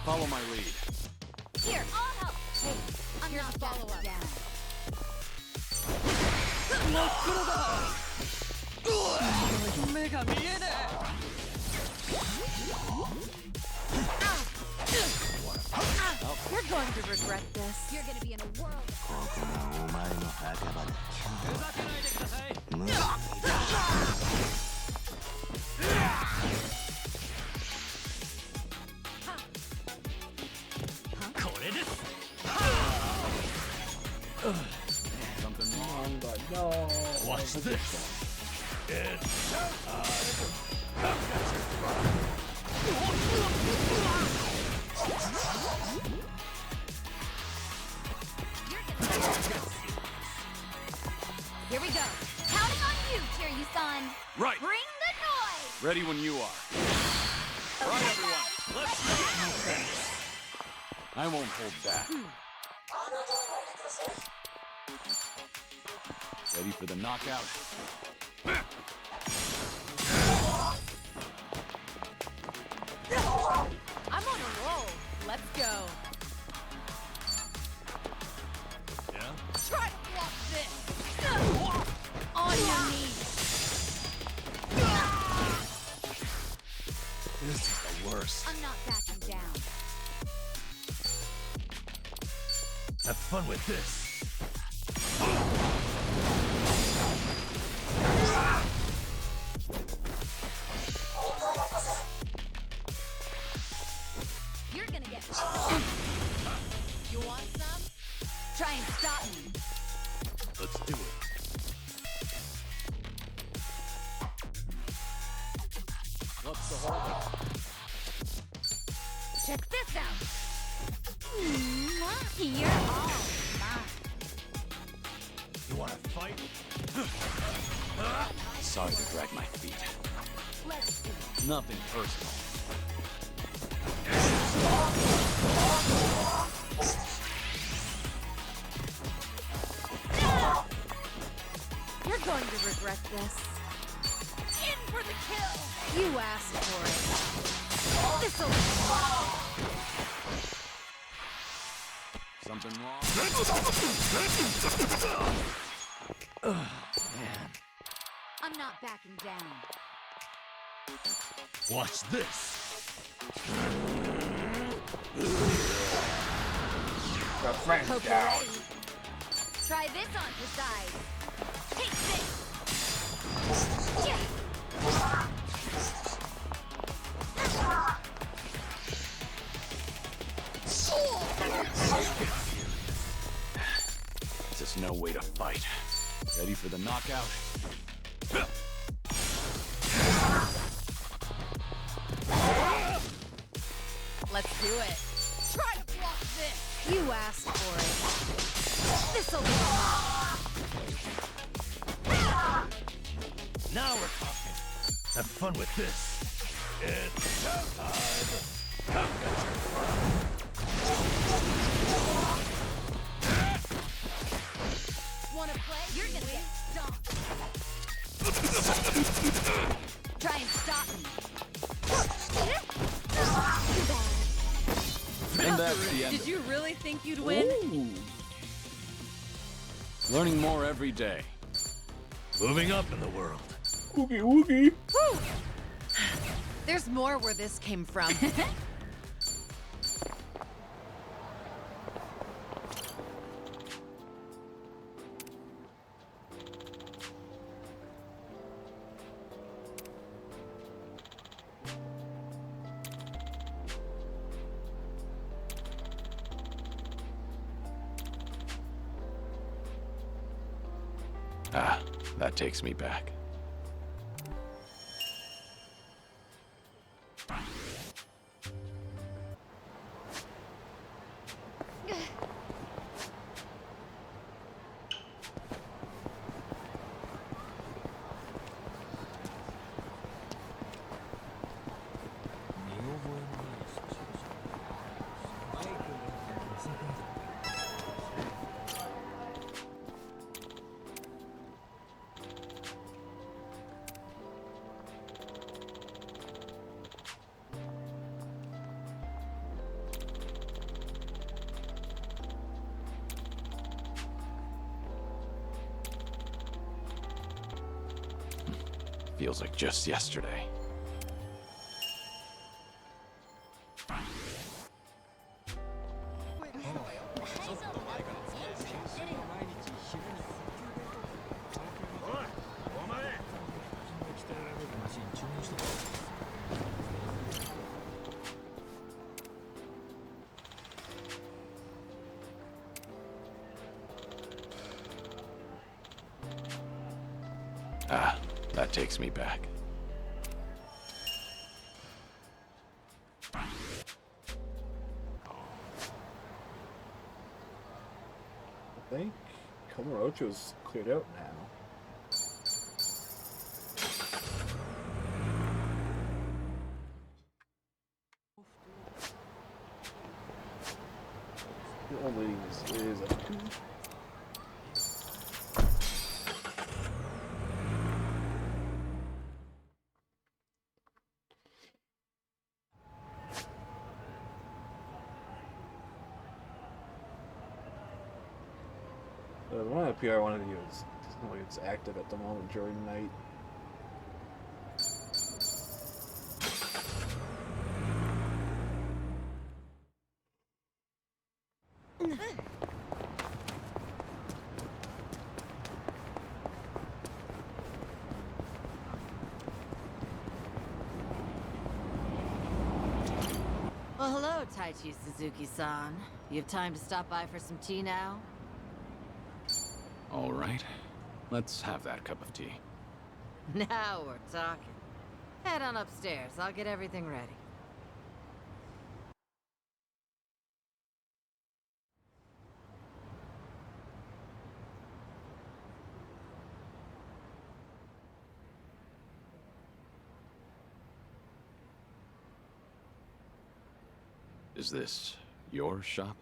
Follow my lead. Here, I'll help. Hey, I'm not follow-up. Down. You're going to regret this. You're gonna be in a world. Something wrong, but No. Watch this. It's Here we go. Counting on you, Kiryu-san. Right. Bring the noise. Ready when you are. All right, everyone. Let's go. I won't hold back. Ready for the knockout? I'm on a roll. Let's go. Yeah? Try to block this. On your knees. This is the worst. I'm not backing down. Have fun with this. You're gonna get. You want some? Try and stop me. Let's do it. What's the holdup? Check this out. You're all mine. You wanna fight? Sorry to drag my feet. Let's do it. Nothing personal. You're going to regret this. In for the kill. You asked for it. This'll. Something wrong? I'm not backing down. Watch this. Got friends Hope you're down. ready. Try this on for size. Take this. Yeah. This is no way to fight. Ready for the knockout? Let's do it. Try to block this. You asked for it. This'll. Now we're talking. Have fun with this. It's showtime. Come get your fun. Wanna play? You're gonna get stomped. Try and stop me. Too bad. And that's the end. Did you really think you'd win? Ooh. Learning more every day. Moving up in the world. Oogie woogie. Whew. There's more where this came from. Ah, that takes me back. Feels like just yesterday. Ah, that takes me back. I think Kamurocho's cleared out now. The old lady is a 2. The one IP I wanted to use. Oh, it's active at the moment during night. Well, hello, Taichi Suzuki-san. You have time to stop by for some tea now? All right. Let's have that cup of tea. Now we're talking. Head on upstairs. I'll get everything ready. Is this your shop?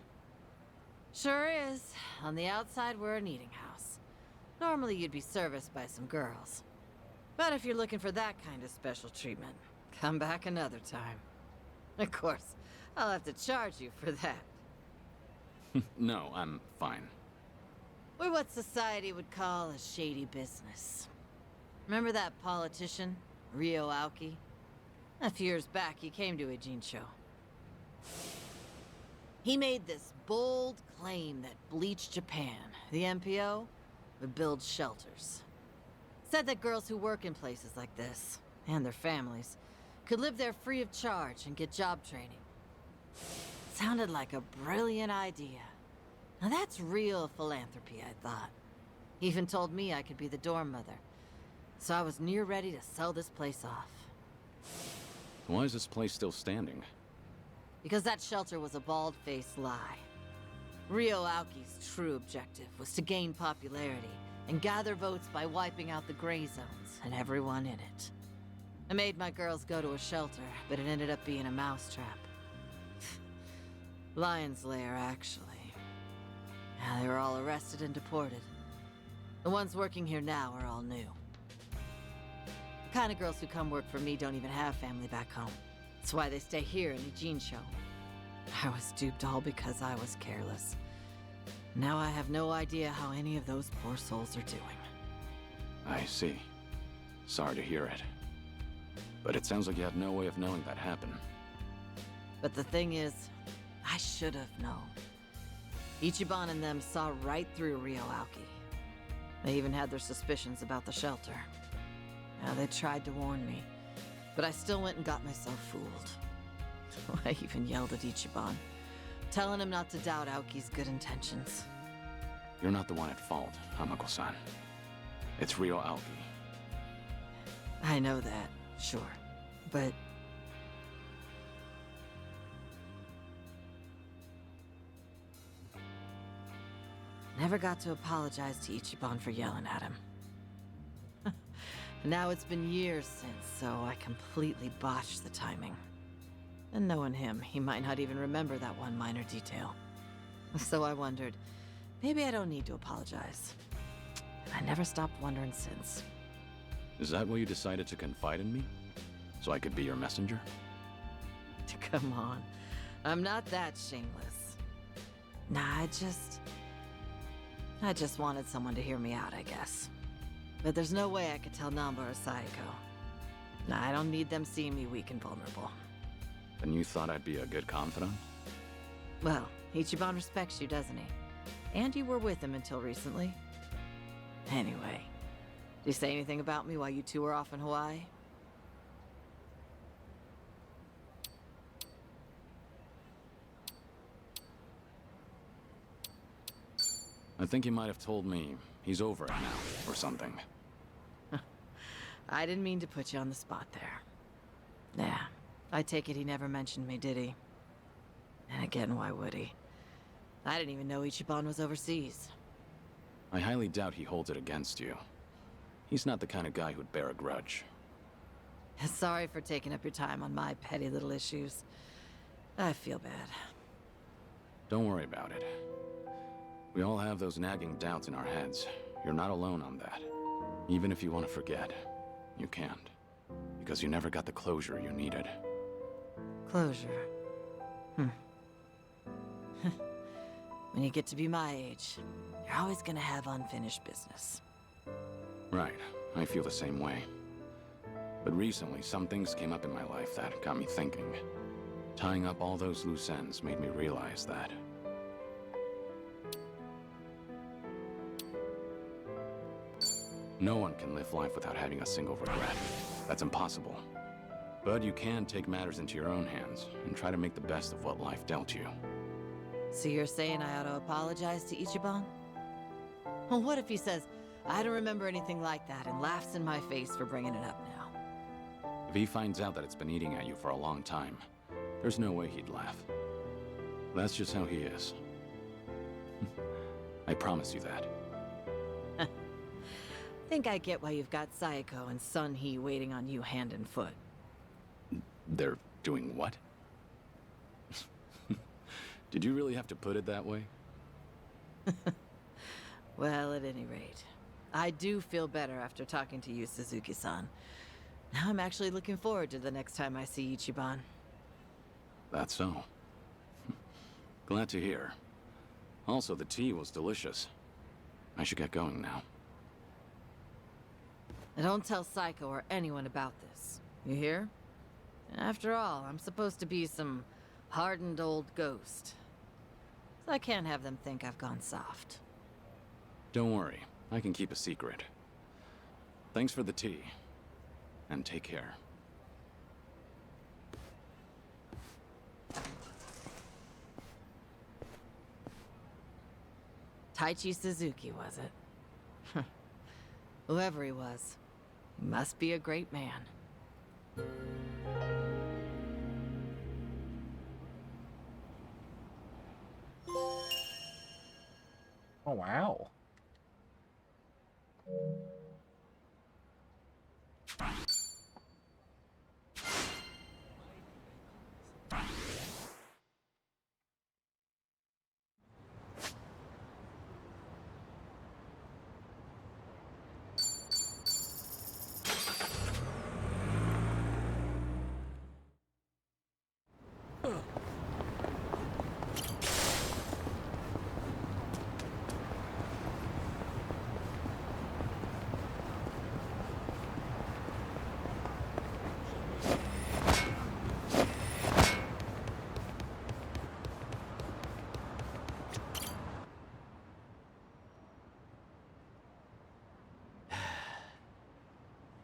Sure is. On the outside, we're an eating house. Normally, you'd be serviced by some girls. But if you're looking for that kind of special treatment, come back another time. Of course, I'll have to charge you for that. No, I'm fine. We're what society would call a shady business. Remember that politician, Ryo Aoki? A few years back, he came to Ijincho. He made this bold claim that Bleach Japan, the MPO, would build shelters. Said that girls who work in places like this, and their families, could live there free of charge and get job training. Sounded like a brilliant idea. Now that's real philanthropy, I thought. He even told me I could be the dorm mother. So I was near ready to sell this place off. Why is this place still standing? Because that shelter was a bald-faced lie. Ryo Aoki's true objective was to gain popularity and gather votes by wiping out the gray zones and everyone in it. I made my girls go to a shelter, but it ended up being a mousetrap. Lion's Lair, actually. Yeah, they were all arrested and deported. The ones working here now are all new. The kind of girls who come work for me don't even have family back home. That's why they stay here in Ijincho. I was duped all because I was careless. Now I have no idea how any of those poor souls are doing. I see. Sorry to hear it. But it sounds like you had no way of knowing that happened. But the thing is, I should have known. Ichiban and them saw right through Ryo Aoki. They even had their suspicions about the shelter. Now, they tried to warn me, but I still went and got myself fooled. I even yelled at Ichiban, telling him not to doubt Aoki's good intentions. You're not the one at fault, Hamako-san. It's Ryo Aoki. I know that, sure, but... Never got to apologize to Ichiban for yelling at him. Now it's been years since, so I completely botched the timing. And knowing him, he might not even remember that one minor detail. So I wondered, maybe I don't need to apologize. And I never stopped wondering since. Is that why you decided to confide in me? So I could be your messenger? Come on. I'm not that shameless. Nah, I just wanted someone to hear me out, I guess. But there's no way I could tell Namba or Sayako. Nah, I don't need them seeing me weak and vulnerable. And you thought I'd be a good confidant? Well, Ichiban respects you, doesn't he? And you were with him until recently. Anyway, did he say anything about me while you two were off in Hawaii? I think he might have told me he's over it now, or something. I didn't mean to put you on the spot there. Yeah, I take it he never mentioned me, did he? And again, why would he? I didn't even know Ichiban was overseas. I highly doubt he holds it against you. He's not the kind of guy who'd bear a grudge. Sorry for taking up your time on my petty little issues. I feel bad. Don't worry about it. We all have those nagging doubts in our heads. You're not alone on that. Even if you want to forget, you can't. Because you never got the closure you needed. Closure? When you get to be my age, you're always gonna have unfinished business. Right, I feel the same way. But recently, some things came up in my life that got me thinking. Tying up all those loose ends made me realize that no one can live life without having a single regret. That's impossible. But you can take matters into your own hands and try to make the best of what life dealt you. So you're saying I ought to apologize to Ichiban? Well, what if he says, I don't remember anything like that, and laughs in my face for bringing it up now? If he finds out that it's been eating at you for a long time, there's no way he'd laugh. That's just how he is. I promise you that. Think I get why you've got Saeko and Sun Hee waiting on you hand and foot. They're doing what? Did you really have to put it that way? Well, at any rate, I do feel better after talking to you, Suzuki-san. Now I'm actually looking forward to the next time I see Ichiban. That's so. Glad to hear. Also, the tea was delicious. I should get going now. And don't tell Saeko or anyone about this. You hear? After all, I'm supposed to be some hardened old ghost. So I can't have them think I've gone soft. Don't worry, I can keep a secret. Thanks for the tea. And take care. Taichi Suzuki, was it? Whoever he was, he must be a great man. Oh, wow.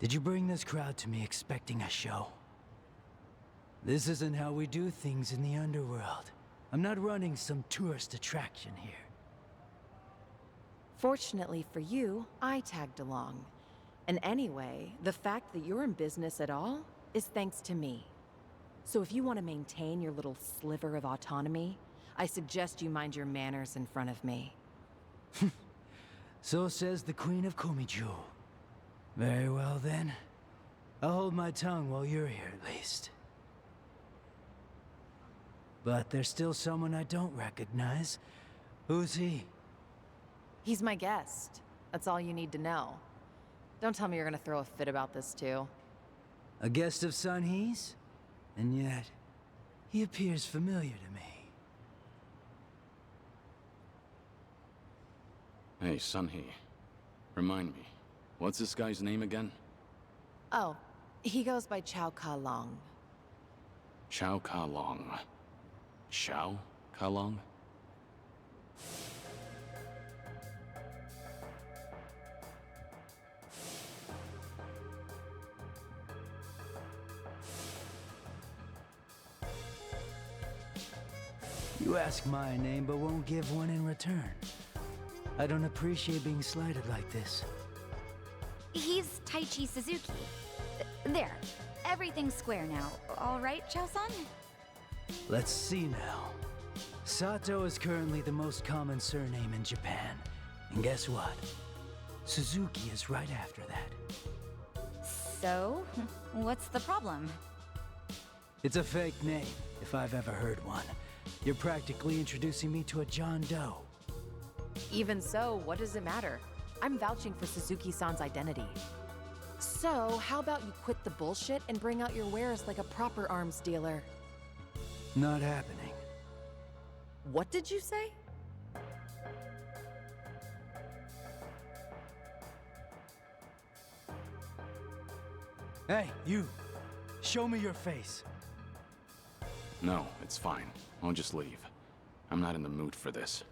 Did you bring this crowd to me expecting a show? This isn't how we do things in the underworld. I'm not running some tourist attraction here. Fortunately for you, I tagged along. And anyway, the fact that you're in business at all is thanks to me. So if you want to maintain your little sliver of autonomy, I suggest you mind your manners in front of me. So says the Queen of Komiju. Very well then. I'll hold my tongue while you're here at least. But there's still someone I don't recognize. Who's he? He's my guest. That's all you need to know. Don't tell me you're gonna throw a fit about this too. A guest of Sun Hee's? And yet, he appears familiar to me. Hey, Sun Hee. Remind me, what's this guy's name again? Oh, he goes by Chao Ka Long. Chao Ka Long. Chao Ka Long? You ask my name, but won't give one in return. I don't appreciate being slighted like this. He's Taichi Suzuki. There. Everything's square now. All right, Chao-san? Let's see now. Sato is currently the most common surname in Japan. And guess what? Suzuki is right after that. So, what's the problem? It's a fake name, if I've ever heard one. You're practically introducing me to a John Doe. Even so, what does it matter? I'm vouching for Suzuki-san's identity. So, how about you quit the bullshit and bring out your wares like a proper arms dealer? Not happening. What did you say? Hey, you. Show me your face. No, it's fine. I'll just leave. I'm not in the mood for this.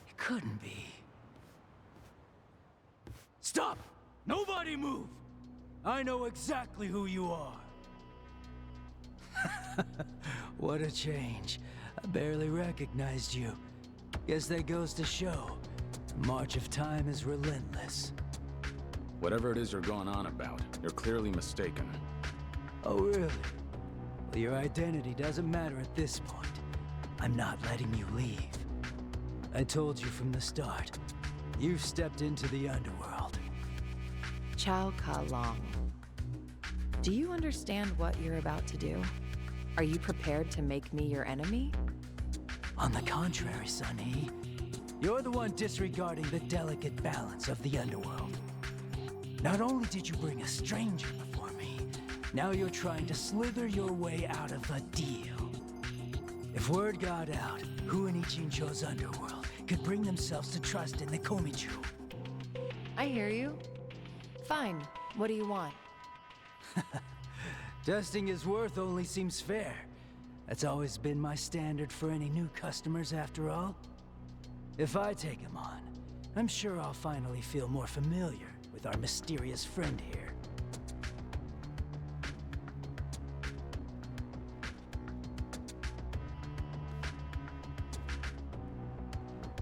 It couldn't be. Stop! Nobody move! I know exactly who you are. What a change. I barely recognized you. Guess that goes to show. The march of time is relentless. Whatever it is you're going on about, you're clearly mistaken. Oh, really? Well, your identity doesn't matter at this point. I'm not letting you leave. I told you from the start. You've stepped into the underworld. Chao Ka Long. Do you understand what you're about to do? Are you prepared to make me your enemy? On the contrary, Sunny. You're the one disregarding the delicate balance of the underworld. Not only did you bring a stranger before me, now you're trying to slither your way out of a deal. If word got out, who in Ichincho's underworld could bring themselves to trust in the Komichu? I hear you. Fine. What do you want? Testing his worth only seems fair. That's always been my standard for any new customers, after all. If I take him on, I'm sure I'll finally feel more familiar with our mysterious friend here.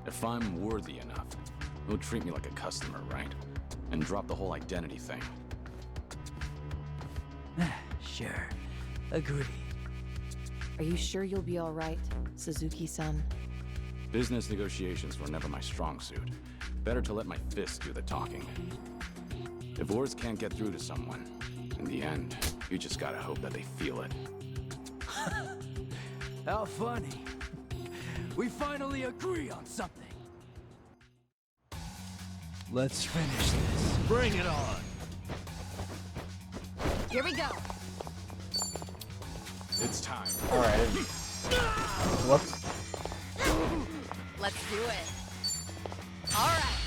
If I'm worthy enough, you'll treat me like a customer, right? And drop the whole identity thing. Sure. Agreed. Are you sure you'll be all right, Suzuki-san? Business negotiations were never my strong suit. Better to let my fists do the talking. If words can't get through to someone, in the end, you just gotta hope that they feel it. How funny. We finally agree on something. Let's finish this. Bring it on! Here we go. It's time. Alright. Whoops. Let's do it. All right,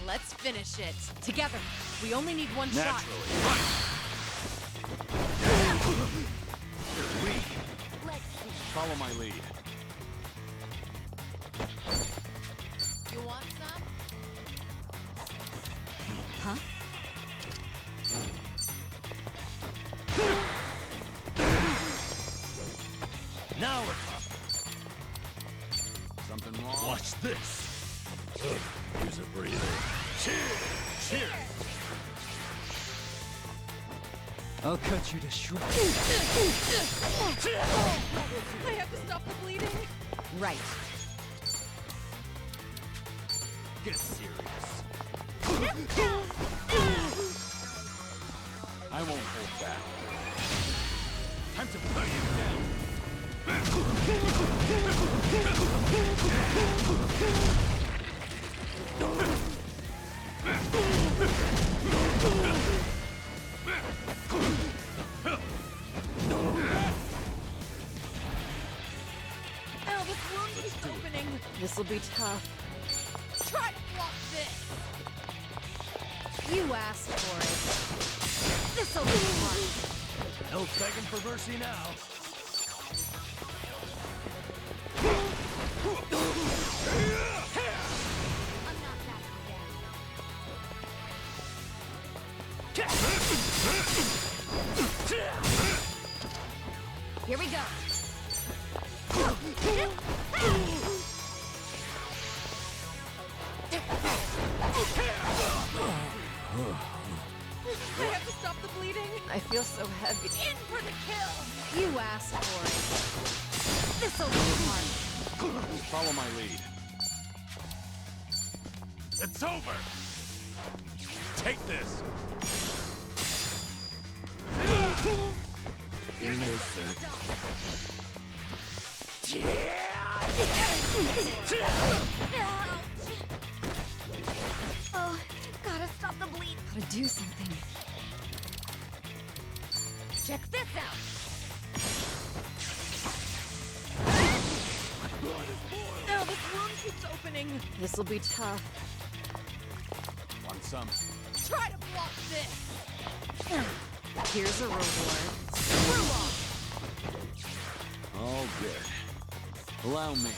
let's finish it. Together. We only need one shot. You're weak. Follow my lead. You want some? Huh? Now we're talking. Something wrong? Watch this. Here's a breather. Cheers! Cheers! I'll cut you to shreds. I have to stop the bleeding. Right. Get serious. I won't hold back. Time to burn you down. Oh, this wound keeps opening. This'll be tough. Try to block this. You asked for it. This'll be hard. No begging for mercy now. Here we go. I have to stop the bleeding. I feel so heavy. In for the kill. You asked for it. This'll be hard. Follow my lead. It's over. Take this. Oh, gotta stop the bleed. Gotta do something. Check this out. No, this wound keeps opening. This'll be tough. Want some? Try to block this! Here's a reward. Screw off! All good. Allow me.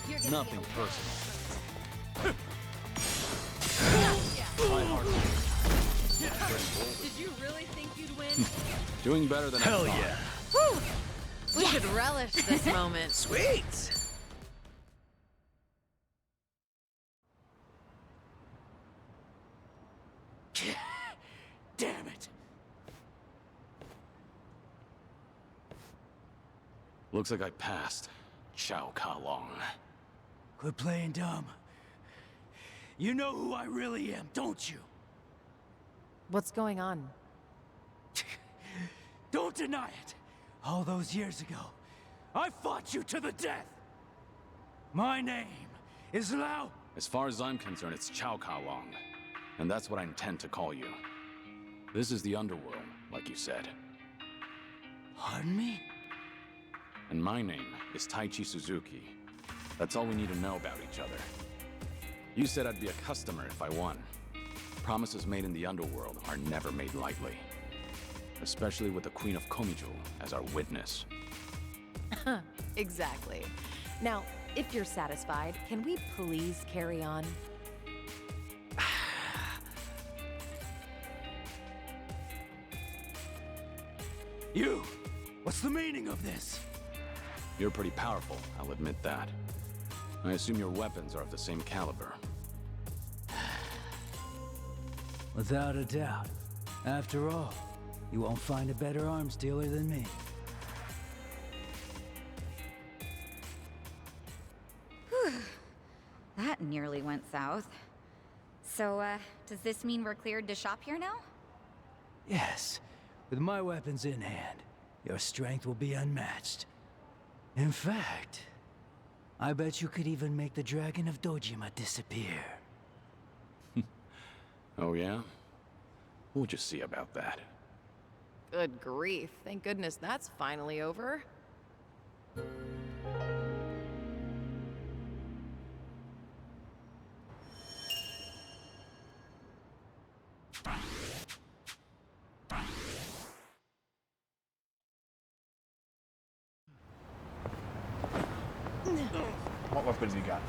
You're gonna Nothing get personal. Gotcha. My heart. Did you really think you'd win? Doing better than Hell I thought. yeah. Whew. We should relish this moment. Sweet! Damn it! Looks like I passed. Chao Ka Long. Quit playing dumb. You know who I really am, don't you? What's going on? Don't deny it. All those years ago, I fought you to the death. My name is Lao. As far as I'm concerned, it's Chao Ka Long. And that's what I intend to call you. This is the underworld, like you said. Pardon me? And my name is Taichi Suzuki. That's all we need to know about each other. You said I'd be a customer if I won. Promises made in the underworld are never made lightly. Especially with the Queen of Komijo as our witness. Exactly. Now, if you're satisfied, can we please carry on? You! What's the meaning of this? You're pretty powerful, I'll admit that. I assume your weapons are of the same caliber. Without a doubt. After all, you won't find a better arms dealer than me. That nearly went south. So, does this mean we're cleared to shop here now? Yes. With my weapons in hand, your strength will be unmatched. In fact, I bet you could even make the Dragon of Dojima disappear. Oh yeah? We'll just see about that. Good grief. Thank goodness that's finally over. What weapons you got?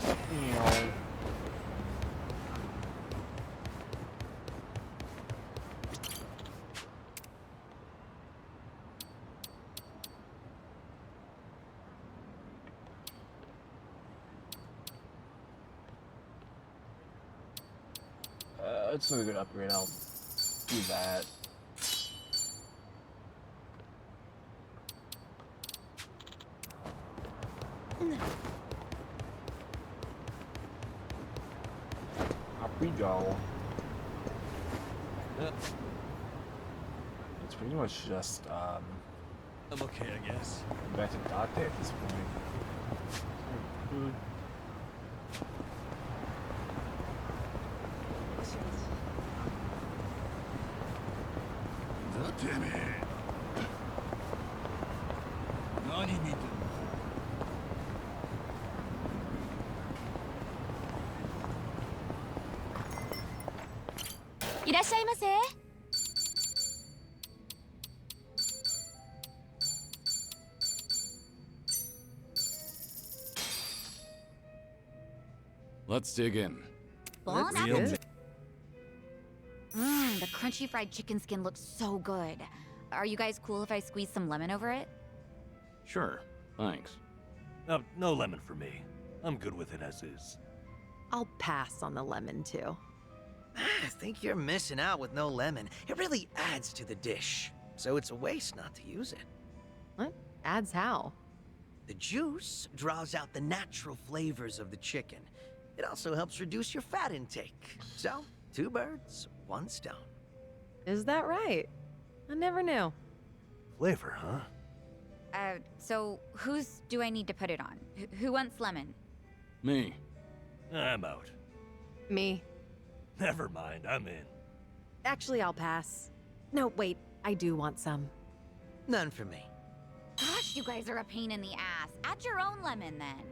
It's a good upgrade. I'll do that. Up we go. It's pretty much just I'm okay, I guess. back to Date at this point. Food. Let's dig in. Bon That's appetit. good. The crunchy fried chicken skin looks so good. Are you guys cool if I squeeze some lemon over it? Sure, thanks. No lemon for me. I'm good with it as is. I'll pass on the lemon, too. I think you're missing out with no lemon. It really adds to the dish. So it's a waste not to use it. What? Adds how? The juice draws out the natural flavors of the chicken. It also helps reduce your fat intake. So, 2 birds, 1 stone. Is that right? I never knew. Flavor, huh? So whose do I need to put it on? Who wants lemon? Me. I'm out. Me. Never mind, I'm in. Actually, I'll pass. No, wait. I do want some. None for me. Gosh, you guys are a pain in the ass. Add your own lemon then.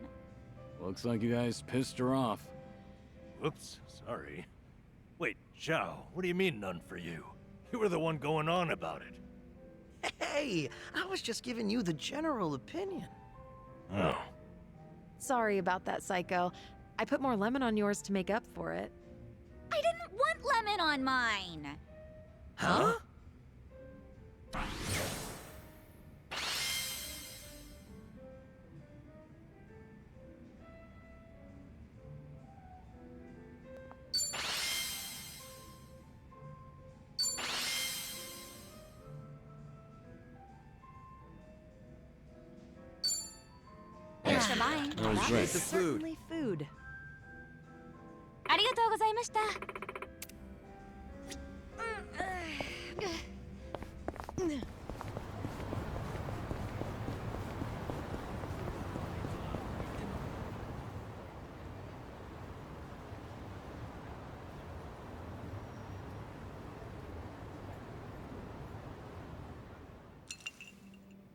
Looks like you guys pissed her off. Whoops, sorry. Wait, Zhao, what do you mean none for you? You were the one going on about it. Hey, I was just giving you the general opinion. Oh. Sorry about that, Psycho. I put more lemon on yours to make up for it. I didn't want lemon on mine. Huh? Thanks for buying. That was That great. is certainly food. ありがとうございました。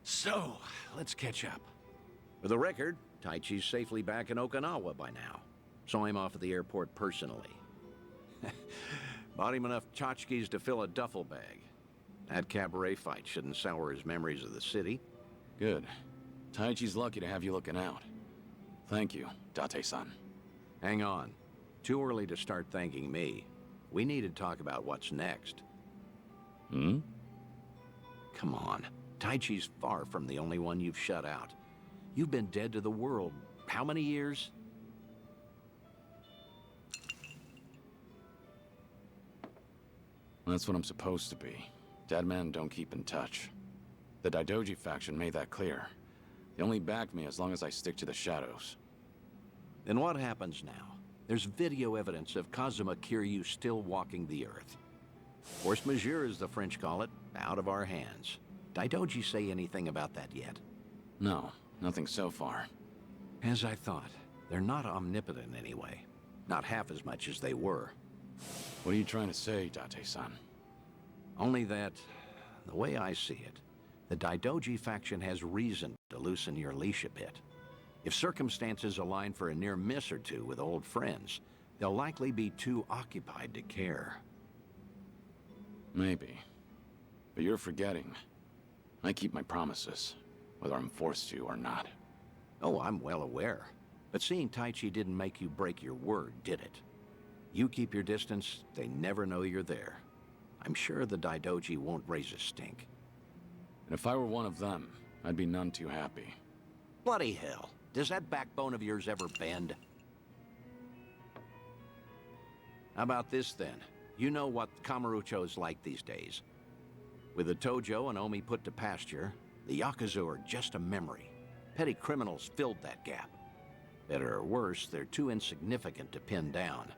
So, let's catch up. For the record, Taichi's safely back in Okinawa by now. Saw him off at the airport personally. Bought him enough tchotchkes to fill a duffel bag. That cabaret fight shouldn't sour his memories of the city. Good. Taichi's lucky to have you looking out. Thank you, Date-san. Hang on. Too early to start thanking me. We need to talk about what's next. Hmm? Come on. Taichi's far from the only one you've shut out. You've been dead to the world how many years? That's what I'm supposed to be. Dead men don't keep in touch. The Daidoji faction made that clear. They only back me as long as I stick to the shadows. Then what happens now? There's video evidence of Kazuma Kiryu still walking the earth. Force majeure, as the French call it, out of our hands. Daidoji say anything about that yet? No, nothing so far. As I thought, they're not omnipotent anyway. Not half as much as they were. What are you trying to say, Date-san? Only that, the way I see it, the Daidoji faction has reason to loosen your leash a bit. If circumstances align for a near miss or two with old friends, they'll likely be too occupied to care. Maybe. But you're forgetting. I keep my promises, whether I'm forced to or not. Oh, I'm well aware. But seeing Taichi didn't make you break your word, did it? You keep your distance, they never know you're there. I'm sure the Daidoji won't raise a stink. And if I were one of them, I'd be none too happy. Bloody hell. Does that backbone of yours ever bend? How about this, then? You know what Kamurocho's like these days. With the Tojo and Omi put to pasture, the Yakuza are just a memory. Petty criminals filled that gap. Better or worse, they're too insignificant to pin down.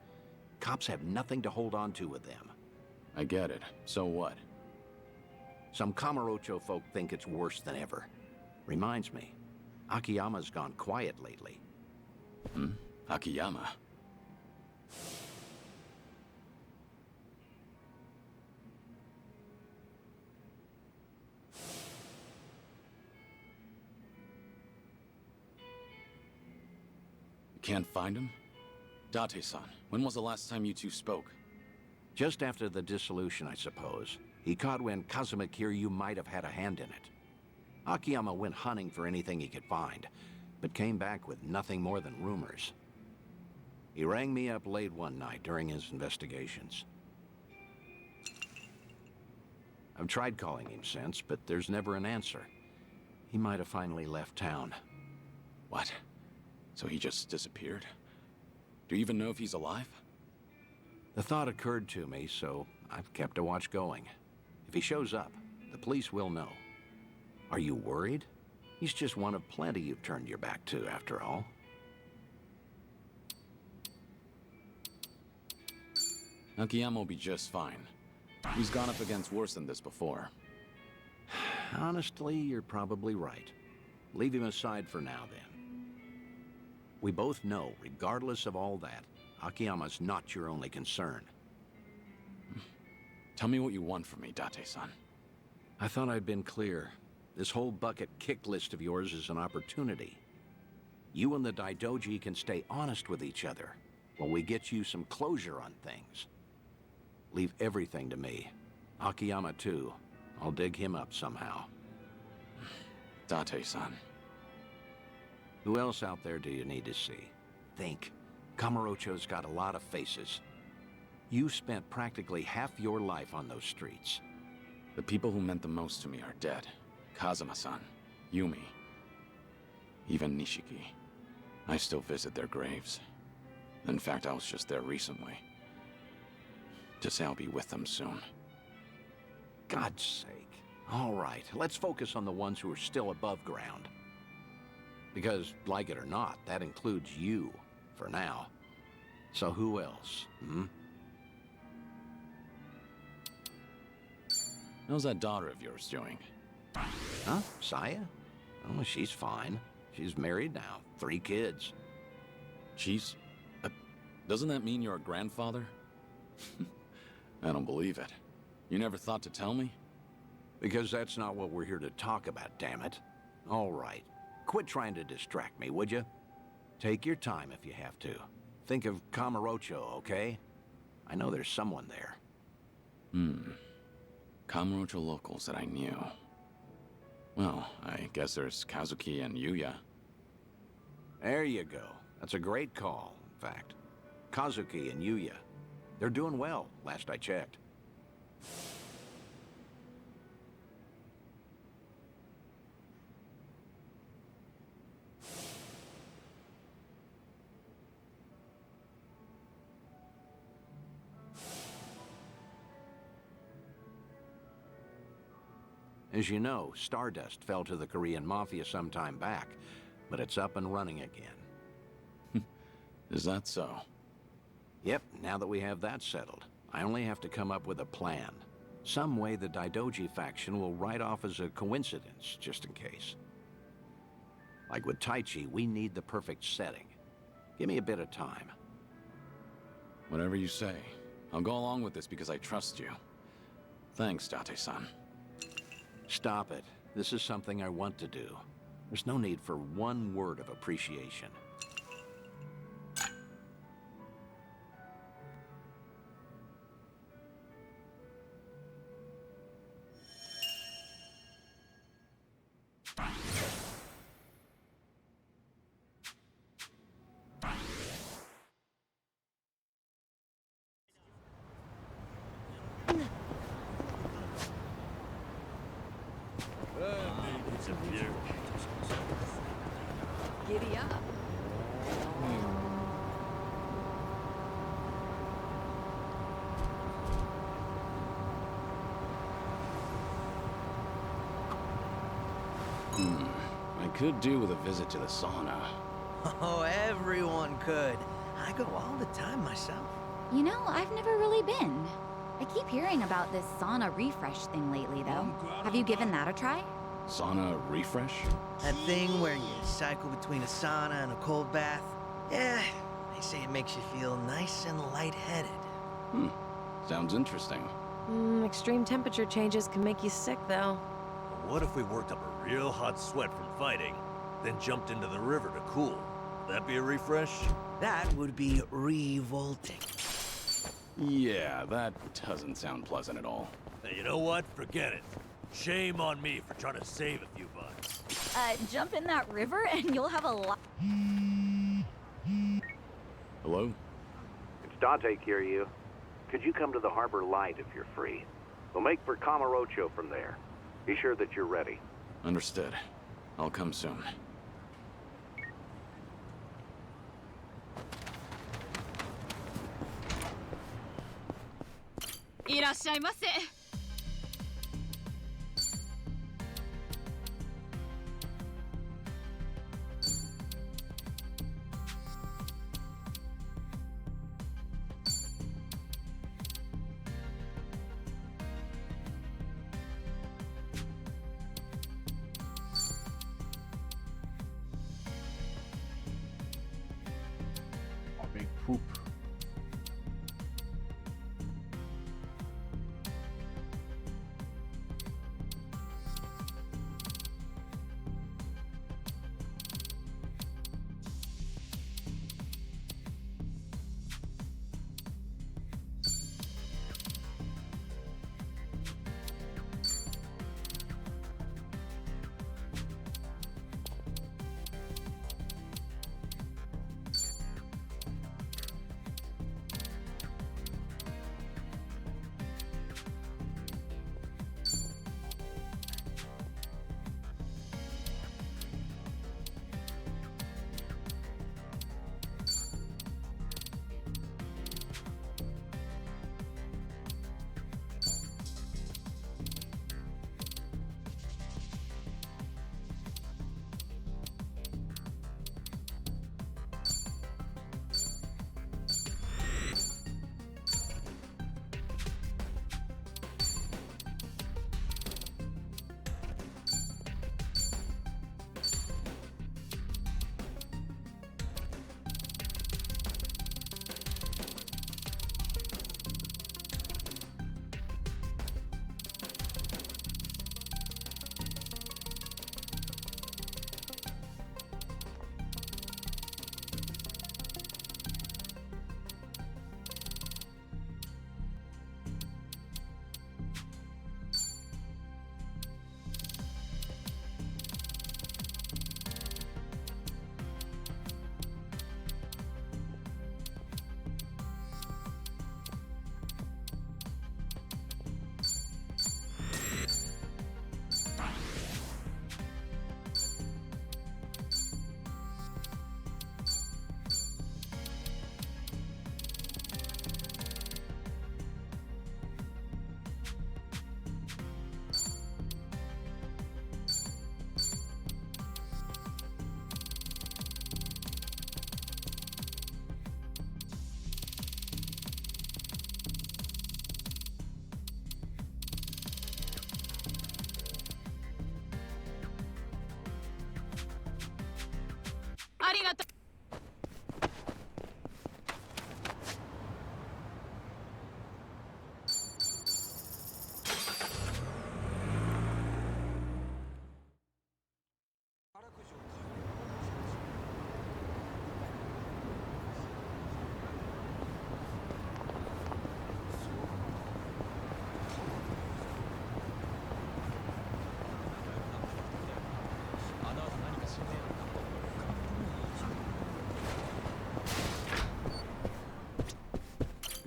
Cops have nothing to hold on to with them. I get it. So what? Some Kamurocho folk think it's worse than ever. Reminds me, Akiyama's gone quiet lately. Hmm? Akiyama? You can't find him? Date-san, when was the last time you two spoke? Just after the dissolution, I suppose. He caught when Kazuma Kiryu might have had a hand in it. Akiyama went hunting for anything he could find, but came back with nothing more than rumors. He rang me up late one night during his investigations. I've tried calling him since, but there's never an answer. He might have finally left town. What? So he just disappeared? Do you even know if he's alive? The thought occurred to me, so I've kept a watch going. If he shows up, the police will know. Are you worried? He's just one of plenty you've turned your back to, after all. Akiyama will be just fine. He's gone up against worse than this before. Honestly, you're probably right. Leave him aside for now, then. We both know, regardless of all that, Akiyama's not your only concern. Tell me what you want from me, Date-san. I thought I'd been clear. This whole bucket kick list of yours is an opportunity. You and the Daidoji can stay honest with each other while we get you some closure on things. Leave everything to me. Akiyama too. I'll dig him up somehow. Date-san. Who else out there do you need to see? Think. Kamurocho's got a lot of faces. You spent practically half your life on those streets. The people who meant the most to me are dead. Kazuma-san, Yumi, even Nishiki. I still visit their graves. In fact, I was just there recently. To say I'll be with them soon. God's sake. All right, let's focus on the ones who are still above ground. Because, like it or not, that includes you, for now. So who else, hmm? How's that daughter of yours doing? Huh? Saya? Oh, she's fine. She's married now. 3 kids. She's... doesn't that mean you're a grandfather? I don't believe it. You never thought to tell me? Because that's not what we're here to talk about, damn it. All right. Quit trying to distract me, would you? Take your time if you have to. Think of Kamurocho, okay? I know there's someone there. Kamurocho locals that I knew. Well, I guess there's Kazuki and Yuya. There you go. That's a great call, in fact. Kazuki and Yuya. They're doing well, last I checked. As you know, Stardust fell to the Korean Mafia some time back, but it's up and running again. Is that so? Yep, now that we have that settled, I only have to come up with a plan. Some way the Daidoji faction will write off as a coincidence, just in case. Like with Taichi, we need the perfect setting. Give me a bit of time. Whatever you say. I'll go along with this because I trust you. Thanks, Date-san. Stop it. This is something I want to do. There's no need for one word of appreciation. Giddy up. I could do with a visit to the sauna. Oh, everyone could. I go all the time myself. You know, I've never really been. I keep hearing about this sauna refresh thing lately, though. Have you given that a try? Sauna refresh? That thing where you cycle between a sauna and a cold bath. Yeah, they say it makes you feel nice and lightheaded. Sounds interesting. Extreme temperature changes can make you sick, though. What if we worked up a real hot sweat from fighting, then jumped into the river to cool? Would that be a refresh? That would be revolting. Yeah, that doesn't sound pleasant at all. Hey, you know what? Forget it. Shame on me for trying to save a few bucks. Jump in that river and you'll have a lot. Hello? It's Dante, Kiryu. Could you come to the Harbor Light if you're free? We'll make for Kamurocho from there. Be sure that you're ready. Understood. I'll come soon. Big poop.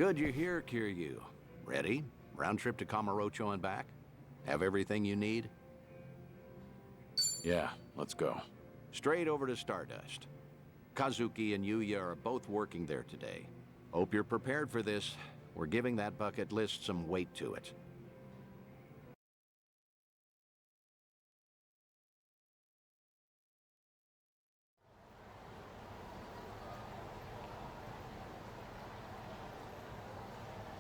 Good you're here, Kiryu. Ready? Round trip to Kamurocho and back? Have everything you need? Yeah, let's go. Straight over to Stardust. Kazuki and Yuya are both working there today. Hope you're prepared for this. We're giving that bucket list some weight to it.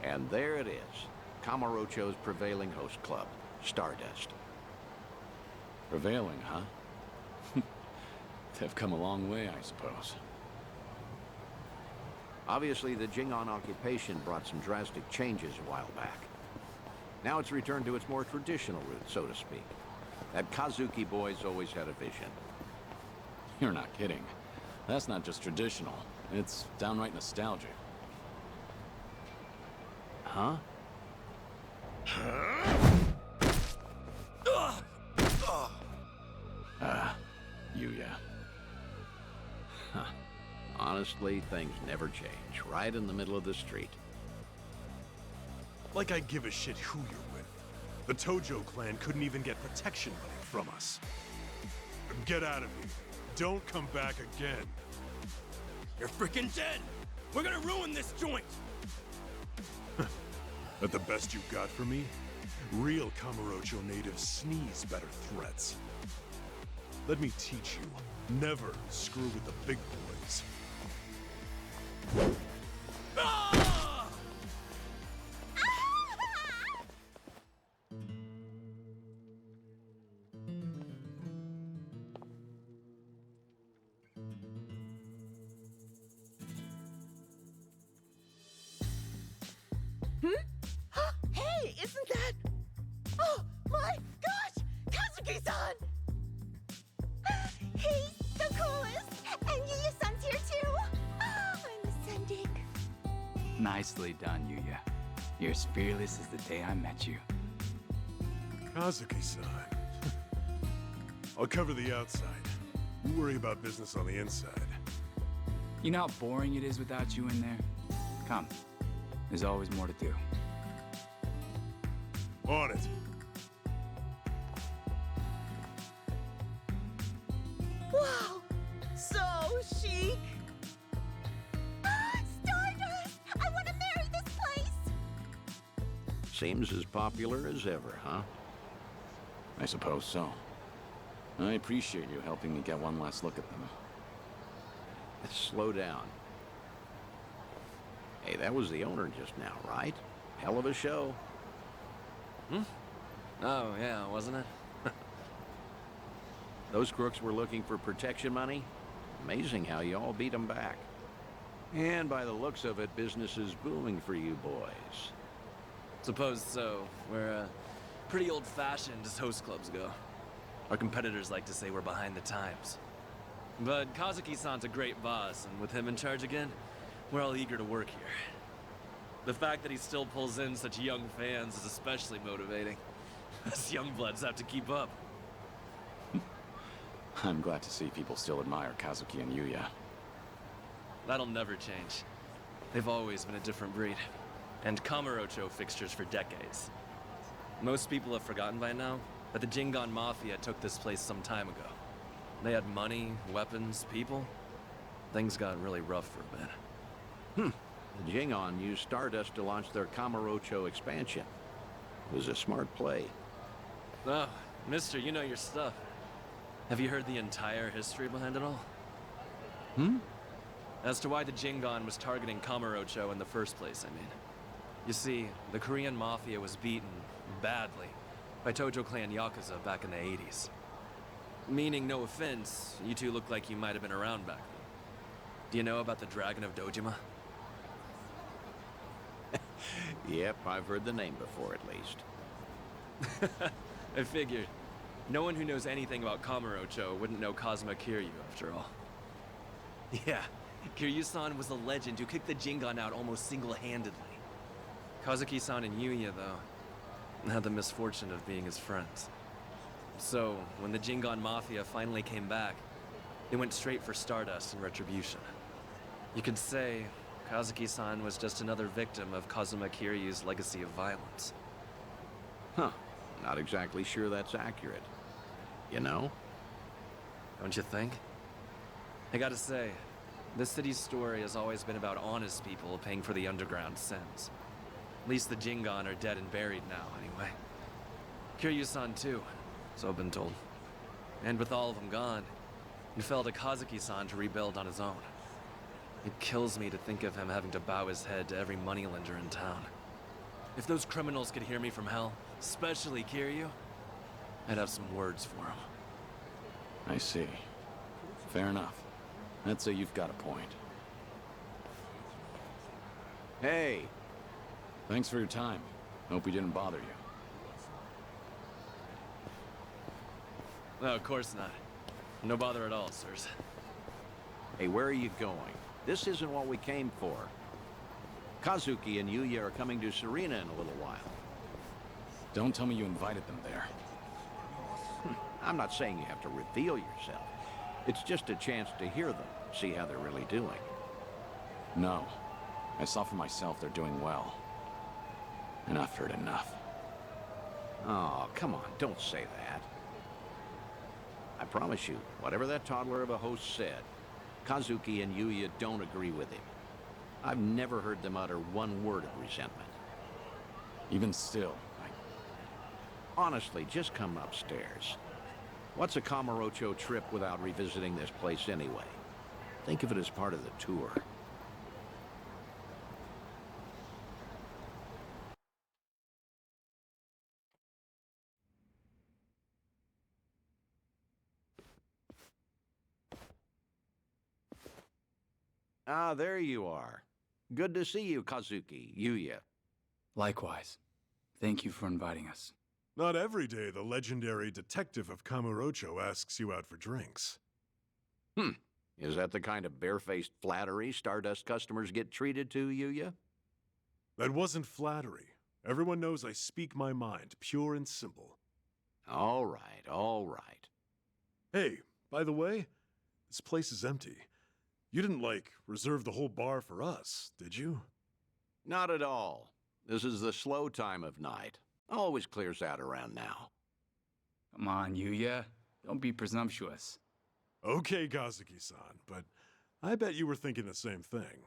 And there it is. Kamurocho's prevailing host club, Stardust. Prevailing, huh? They've come a long way, I suppose. Obviously, the Jingon occupation brought some drastic changes a while back. Now it's returned to its more traditional roots, so to speak. That Kazuki boy's always had a vision. You're not kidding. That's not just traditional. It's downright nostalgic. Huh? Yuya. Huh. Honestly, things never change. Right in the middle of the street. Like I give a shit who you're with. The Tojo clan couldn't even get protection money from us. Get out of here. Don't come back again. You're freaking dead! We're gonna ruin this joint! That the best you got for me? Real Kamurocho natives sneeze better threats. Let me teach you. Never screw with the big boys. Ah! Hey, isn't that... Oh, my gosh! Kazuki-san! He's the coolest! And Yuya-san's here too! Oh, I'm ascending. Nicely done, Yuya. You're as fearless as the day I met you. Kazuki-san. I'll cover the outside. You worry about business on the inside. You know how boring it is without you in there? Come. There's always more to do. On it. Wow! So chic! Stardust! I want to marry this place! Seems as popular as ever, huh? I suppose so. I appreciate you helping me get one last look at them. Slow down. Hey, that was the owner just now, right? Hell of a show. Oh, yeah, wasn't it? Those crooks were looking for protection money. Amazing how you all beat them back. And by the looks of it, business is booming for you boys. Suppose so. We're pretty old-fashioned as host clubs go. Our competitors like to say we're behind the times. But Kazuki-san's a great boss, and with him in charge again, we're all eager to work here. The fact that he still pulls in such young fans is especially motivating. Us young bloods have to keep up. I'm glad to see people still admire Kazuki and Yuya. That'll never change. They've always been a different breed. And Kamurocho fixtures for decades. Most people have forgotten by now, but the Jingon Mafia took this place some time ago. They had money, weapons, people. Things got really rough for a bit. The Jingon used Stardust to launch their Kamurocho expansion. It was a smart play. Oh, mister, you know your stuff. Have you heard the entire history behind it all? As to why the Jingon was targeting Kamurocho in the first place, I mean. You see, the Korean Mafia was beaten, badly, by Tojo Clan Yakuza back in the 80s. Meaning, no offense, you two look like you might have been around back then. Do you know about the Dragon of Dojima? Yep, I've heard the name before at least. I figured. No one who knows anything about Kamurocho wouldn't know Kazuma Kiryu, after all. Yeah, Kiryu-san was a legend who kicked the Jingon out almost single-handedly. Kazuki-san and Yuya, though, had the misfortune of being his friends. So, when the Jingon Mafia finally came back, they went straight for Stardust and Retribution. You could say Kazuki-san was just another victim of Kazuma Kiryu's legacy of violence. Huh. Not exactly sure that's accurate. You know? Don't you think? I gotta say, this city's story has always been about honest people paying for the underground sins. At least the Jingon are dead and buried now, anyway. Kiryu-san too, so I've been told. And with all of them gone, it fell to Kazuki-san to rebuild on his own. It kills me to think of him having to bow his head to every moneylender in town. If those criminals could hear me from hell, especially Kiryu, I'd have some words for him. I see. Fair enough. I'd say you've got a point. Hey! Thanks for your time. Hope we didn't bother you. No, of course not. No bother at all, sirs. Hey, where are you going? This isn't what we came for. Kazuki and Yuya are coming to Serena in a little while. Don't tell me you invited them there. I'm not saying you have to reveal yourself. It's just a chance to hear them, see how they're really doing. No. I saw for myself they're doing well. And I've heard enough. Oh, come on, don't say that. I promise you, whatever that toddler of a host said, Kazuki and Yuya don't agree with him. I've never heard them utter one word of resentment. Even still, Honestly, just come upstairs. What's a Kamurocho trip without revisiting this place anyway? Think of it as part of the tour. Ah, there you are. Good to see you, Kazuki, Yuya. Likewise. Thank you for inviting us. Not every day the legendary detective of Kamurocho asks you out for drinks. Is that the kind of barefaced flattery Stardust customers get treated to, Yuya? That wasn't flattery. Everyone knows I speak my mind, pure and simple. All right, all right. Hey, by the way, this place is empty. You didn't, reserve the whole bar for us, did you? Not at all. This is the slow time of night. Always clears out around now. Come on, Yuya. Don't be presumptuous. Okay, Kazuki-san, but I bet you were thinking the same thing.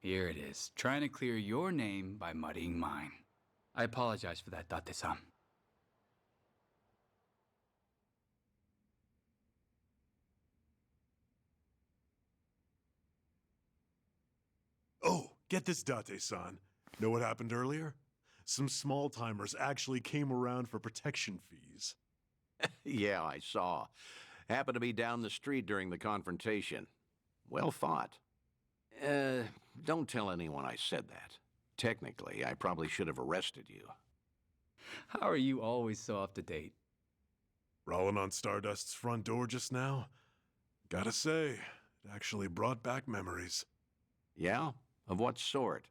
Here it is, trying to clear your name by muddying mine. I apologize for that, Date-san. Oh, get this, Date-san. Know what happened earlier? Some small-timers actually came around for protection fees. Yeah, I saw. Happened to be down the street during the confrontation. Well fought. Don't tell anyone I said that. Technically, I probably should have arrested you. How are you always so up to date? Rolling on Stardust's front door just now? Gotta say, it actually brought back memories. Yeah? Of what sort?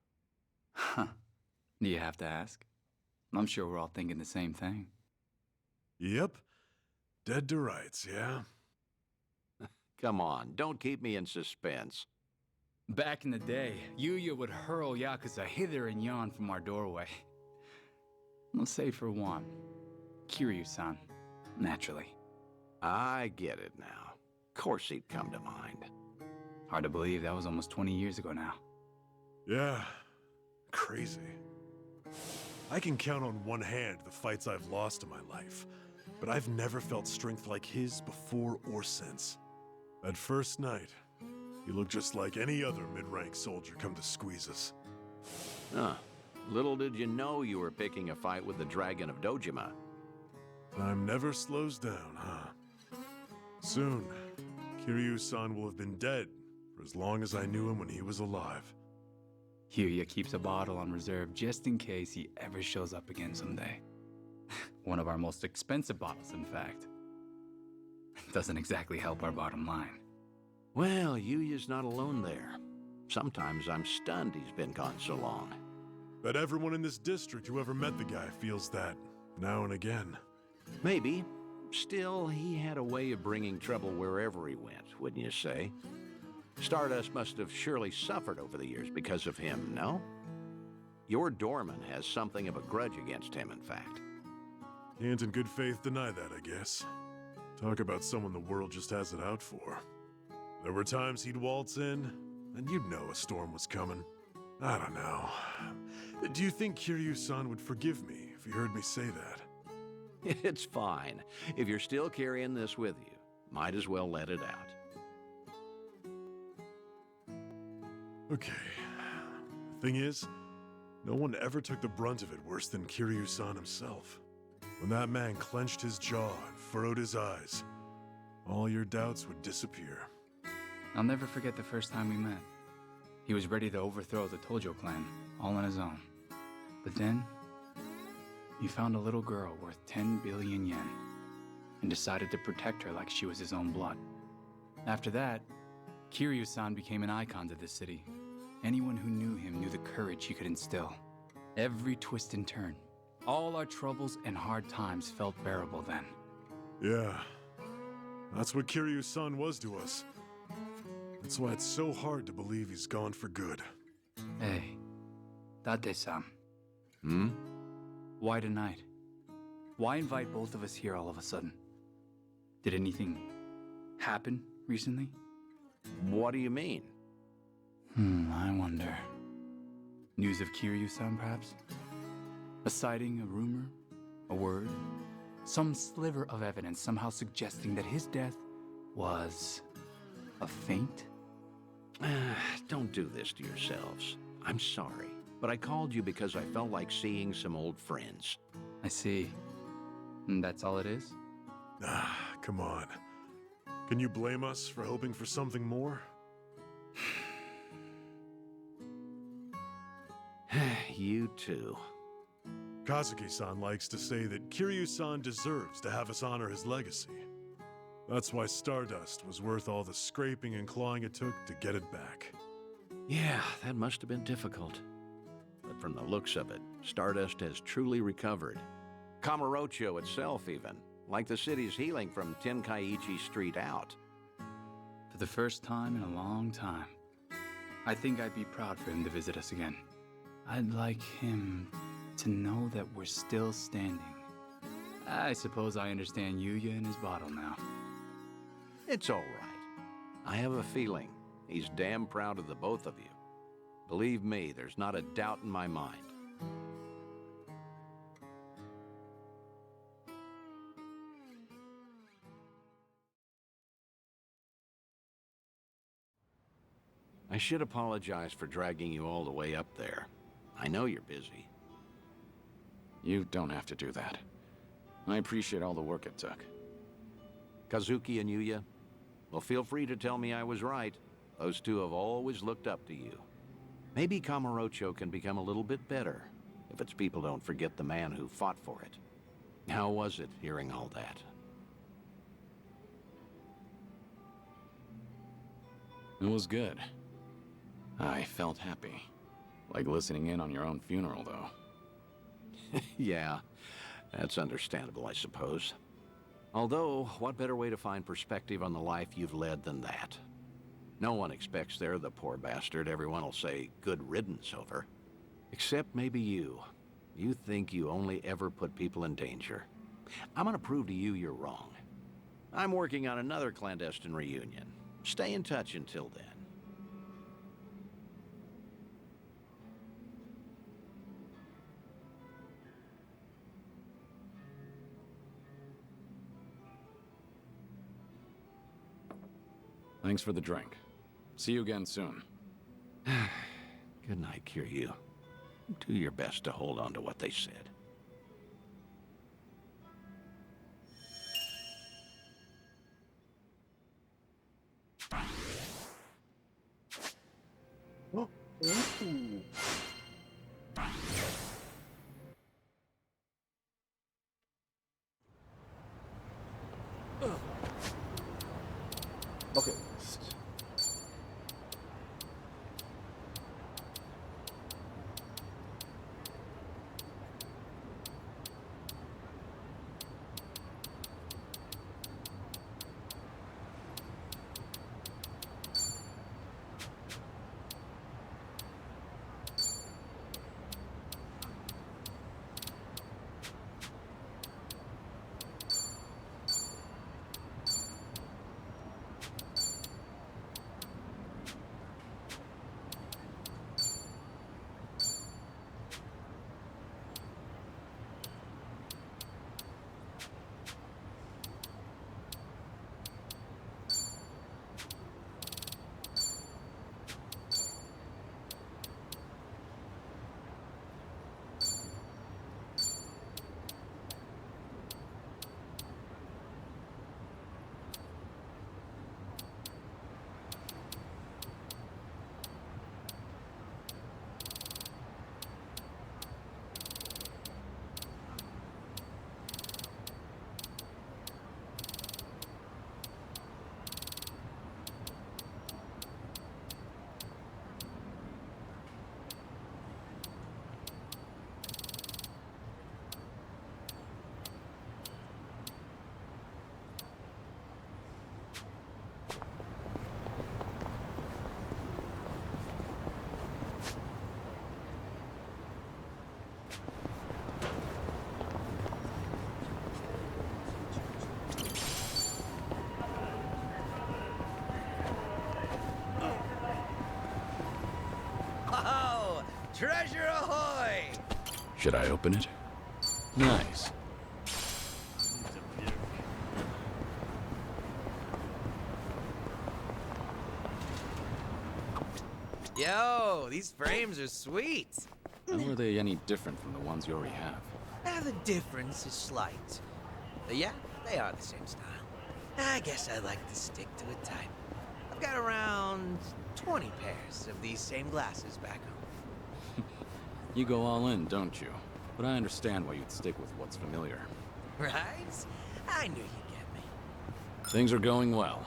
Huh. Do you have to ask? I'm sure we're all thinking the same thing. Yep. Dead to rights, yeah? Come on, don't keep me in suspense. Back in the day, Yuya would hurl Yakuza hither and yon from our doorway. Let's say for one, Kiryu-san, naturally. I get it now. Of course he'd come to mind. Hard to believe that was almost 20 years ago now. Yeah, crazy. I can count on one hand the fights I've lost in my life, but I've never felt strength like his before or since. That first night, he looked just like any other mid-rank soldier come to squeeze us. Huh. Little did you know you were picking a fight with the Dragon of Dojima. Time never slows down, huh? Soon, Kiryu-san will have been dead for as long as I knew him when he was alive. Yuya keeps a bottle on reserve just in case he ever shows up again someday. One of our most expensive bottles, in fact. Doesn't exactly help our bottom line. Well, Yuya's not alone there. Sometimes I'm stunned he's been gone so long. Bet everyone in this district who ever met the guy feels that, now and again. Maybe. Still, he had a way of bringing trouble wherever he went, wouldn't you say? Stardust must have surely suffered over the years because of him, no? Your doorman has something of a grudge against him, in fact. Can't in good faith deny that, I guess. Talk about someone the world just has it out for. There were times he'd waltz in, and you'd know a storm was coming. I don't know. Do you think Kiryu-san would forgive me if he heard me say that? It's fine. If you're still carrying this with you, might as well let it out. Okay. The thing is, no one ever took the brunt of it worse than Kiryu-san himself. When that man clenched his jaw and furrowed his eyes, all your doubts would disappear. I'll never forget the first time we met. He was ready to overthrow the Tojo clan, all on his own. But then, he found a little girl worth 10 billion yen, and decided to protect her like she was his own blood. After that, Kiryu-san became an icon to this city. Anyone who knew him knew the courage he could instill. Every twist and turn, all our troubles and hard times felt bearable then. Yeah, that's what Kiryu-san was to us. That's why it's so hard to believe he's gone for good. Hey, Date-san. Hmm? Why tonight? Why invite both of us here all of a sudden? Did anything happen recently? What do you mean? I wonder. News of Kiryu-san, perhaps? A sighting, a rumor, a word? Some sliver of evidence somehow suggesting that his death was a feint? Don't do this to yourselves. I'm sorry, but I called you because I felt like seeing some old friends. I see. And that's all it is? Come on. Can you blame us for hoping for something more? You too. Kazuki-san likes to say that Kiryu-san deserves to have us honor his legacy. That's why Stardust was worth all the scraping and clawing it took to get it back. Yeah, that must have been difficult. But from the looks of it, Stardust has truly recovered. Kamurocho itself even, like the city's healing from Tenkaichi Street out. For the first time in a long time, I think I'd be proud for him to visit us again. I'd like him to know that we're still standing. I suppose I understand Yuya and his bottle now. It's all right. I have a feeling he's damn proud of the both of you. Believe me, there's not a doubt in my mind. I should apologize for dragging you all the way up there. I know you're busy. You don't have to do that. I appreciate all the work it took. Kazuki and Yuya, well, feel free to tell me I was right. Those two have always looked up to you. Maybe Kamurocho can become a little bit better if its people don't forget the man who fought for it. How was it hearing all that? It was good. I felt happy. Like listening in on your own funeral, though. Yeah, that's understandable, I suppose. Although, what better way to find perspective on the life you've led than that? No one expects they're the poor bastard everyone will say good riddance over. Except maybe you. You think you only ever put people in danger. I'm gonna prove to you you're wrong. I'm working on another clandestine reunion. Stay in touch until then. Thanks for the drink. See you again soon. Good night, Kiryu. Do your best to hold on to what they said. Oh. Ooh. Okay. Treasure ahoy! Should I open it? Nice. Yo, these frames are sweet. How are they any different from the ones you already have? The difference is slight. But yeah, they are the same style. I guess I like to stick to a type. I've got around 20 pairs of these same glasses back home. You go all in, don't you? But I understand why you'd stick with what's familiar. Right? I knew you'd get me. Things are going well.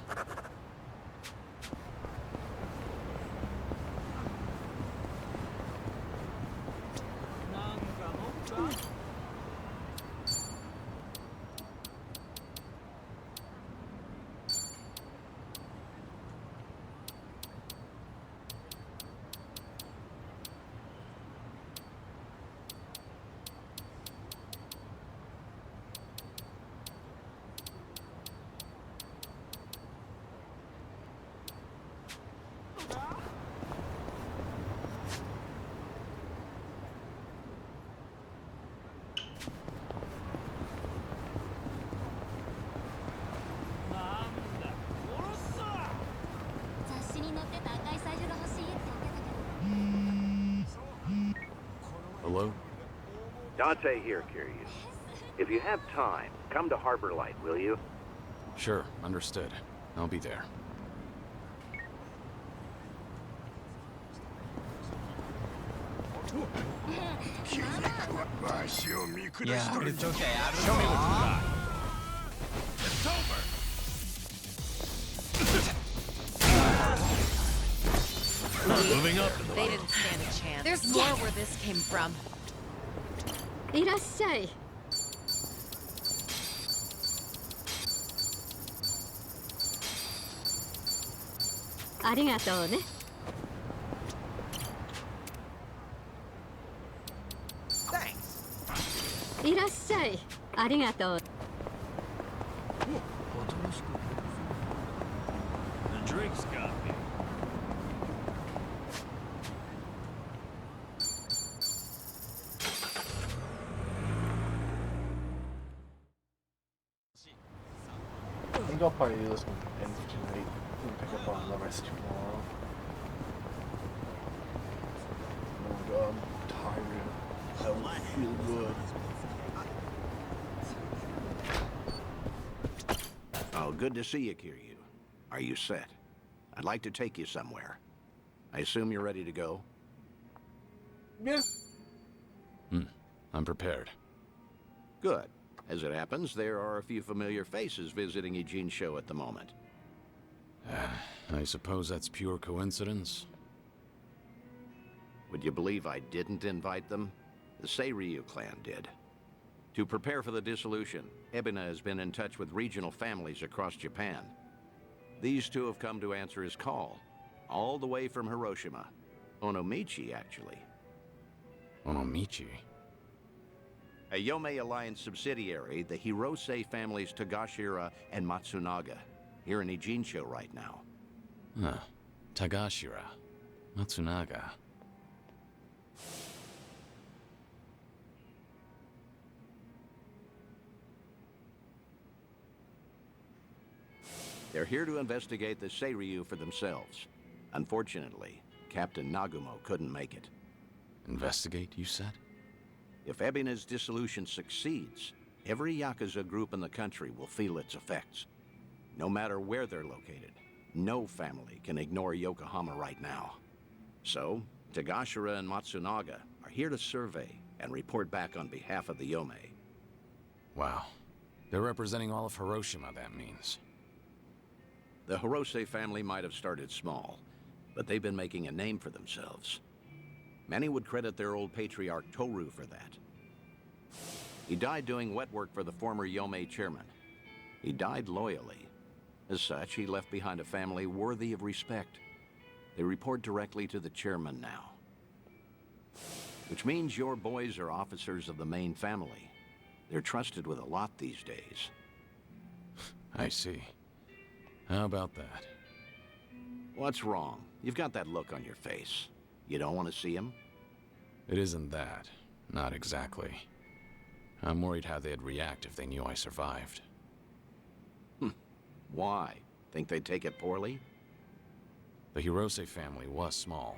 Hello? Dante here, Curious. If you have time, come to Harbor Light, will you? Sure, understood. I'll be there. Yeah, but it's okay. Show me what you got. It's over. Moving up. They didn't stand a chance. There's more where this came from. いらっしゃい。ありがとうね。いらっしゃい。ありがとう。 The drinks got me. I think I'll probably do this one end for tonight and pick up on the rest tomorrow. Oh god, I'm tired. I don't feel good. Oh, good to see you, Kiryu. Are you set? I'd like to take you somewhere. I assume you're ready to go? Yeah. I'm prepared. Good. As it happens, there are a few familiar faces visiting Ijincho at the moment. I suppose that's pure coincidence. Would you believe I didn't invite them? The Seiryu clan did. To prepare for the dissolution, Ebina has been in touch with regional families across Japan. These two have come to answer his call, all the way from Hiroshima. Onomichi, actually. Onomichi? A Yomei Alliance subsidiary, the Hirose families Tagashira and Matsunaga, here in Ijincho right now. Huh. Tagashira. Matsunaga. They're here to investigate the Seiryu for themselves. Unfortunately, Captain Nagumo couldn't make it. Investigate, you said? If Ebina's dissolution succeeds, every Yakuza group in the country will feel its effects. No matter where they're located, no family can ignore Yokohama right now. So, Tagashira and Matsunaga are here to survey and report back on behalf of the Yomei. Wow. They're representing all of Hiroshima, that means. The Hirose family might have started small, but they've been making a name for themselves. Many would credit their old patriarch Toru for that. He died doing wet work for the former Yomei chairman. He died loyally. As such, he left behind a family worthy of respect. They report directly to the chairman now. Which means your boys are officers of the main family. They're trusted with a lot these days. I see. How about that? What's wrong? You've got that look on your face. You don't want to see him? It isn't that. Not exactly. I'm worried how they'd react if they knew I survived. Why? Think they'd take it poorly? The Hirose family was small,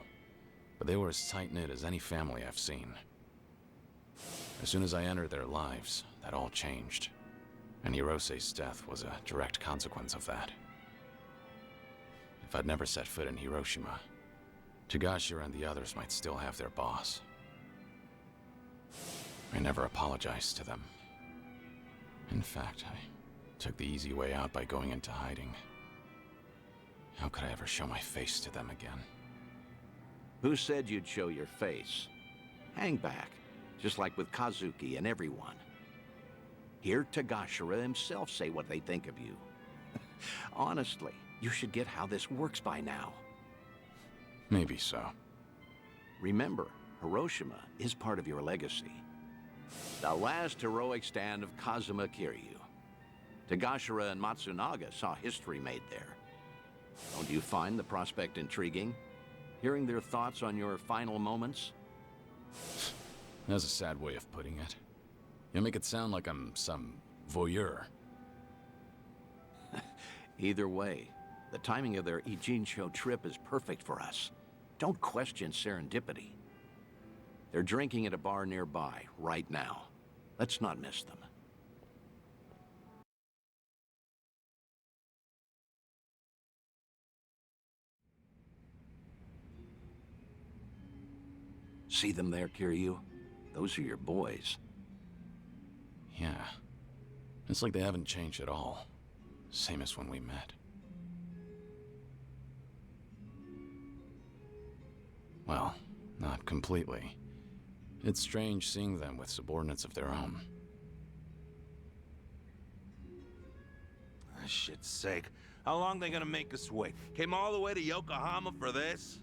but they were as tight-knit as any family I've seen. As soon as I entered their lives, that all changed. And Hirose's death was a direct consequence of that. If I'd never set foot in Hiroshima, Tagashira and the others might still have their boss. I never apologized to them. In fact, I took the easy way out by going into hiding. How could I ever show my face to them again? Who said you'd show your face? Hang back, just like with Kazuki and everyone. Hear Tagashira himself say what they think of you. Honestly, you should get how this works by now. Maybe so. Remember, Hiroshima is part of your legacy. The last heroic stand of Kazuma Kiryu. Tagashira and Matsunaga saw history made there. Don't you find the prospect intriguing? Hearing their thoughts on your final moments? That's a sad way of putting it. You make it sound like I'm some voyeur. Either way, the timing of their Ijincho trip is perfect for us. Don't question serendipity. They're drinking at a bar nearby, right now. Let's not miss them. See them there, Kiryu? Those are your boys. Yeah. It's like they haven't changed at all. Same as when we met. Well, not completely. It's strange seeing them with subordinates of their own. For shit's sake. How long they gonna make us wait? Came all the way to Yokohama for this?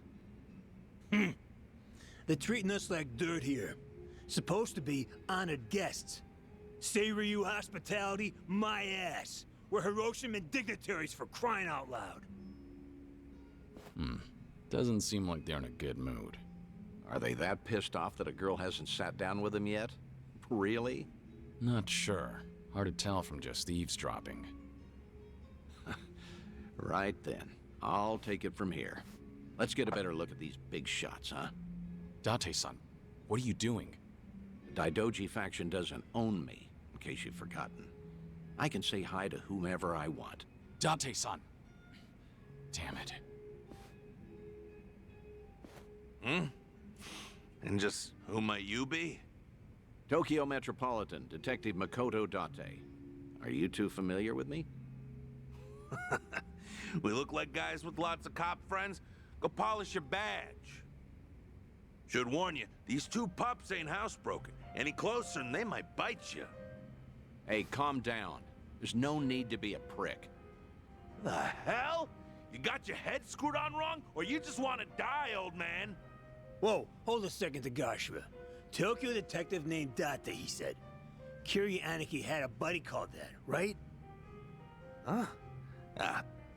They're treating us like dirt here. Supposed to be honored guests. Seiryu hospitality, my ass. We're Hiroshiman dignitaries for crying out loud. Doesn't seem like they're in a good mood. Are they that pissed off that a girl hasn't sat down with them yet? Really? Not sure. Hard to tell from just eavesdropping. Right then. I'll take it from here. Let's get a better look at these big shots, huh? Date-san, what are you doing? The Daidoji faction doesn't own me, in case you've forgotten. I can say hi to whomever I want. Date-san! Damn it. And just who might you be? Tokyo Metropolitan Detective Makoto Date. Are you two familiar with me? We look like guys with lots of cop friends. Go polish your badge. Should warn you, these two pups ain't housebroken. Any closer and they might bite you. Hey, calm down. There's no need to be a prick. The hell? You got your head screwed on wrong, or you just want to die, old man? Whoa, hold a second, Tagashira. Tokyo detective named Date, he said. Kiryu Aniki had a buddy called that, right? Huh?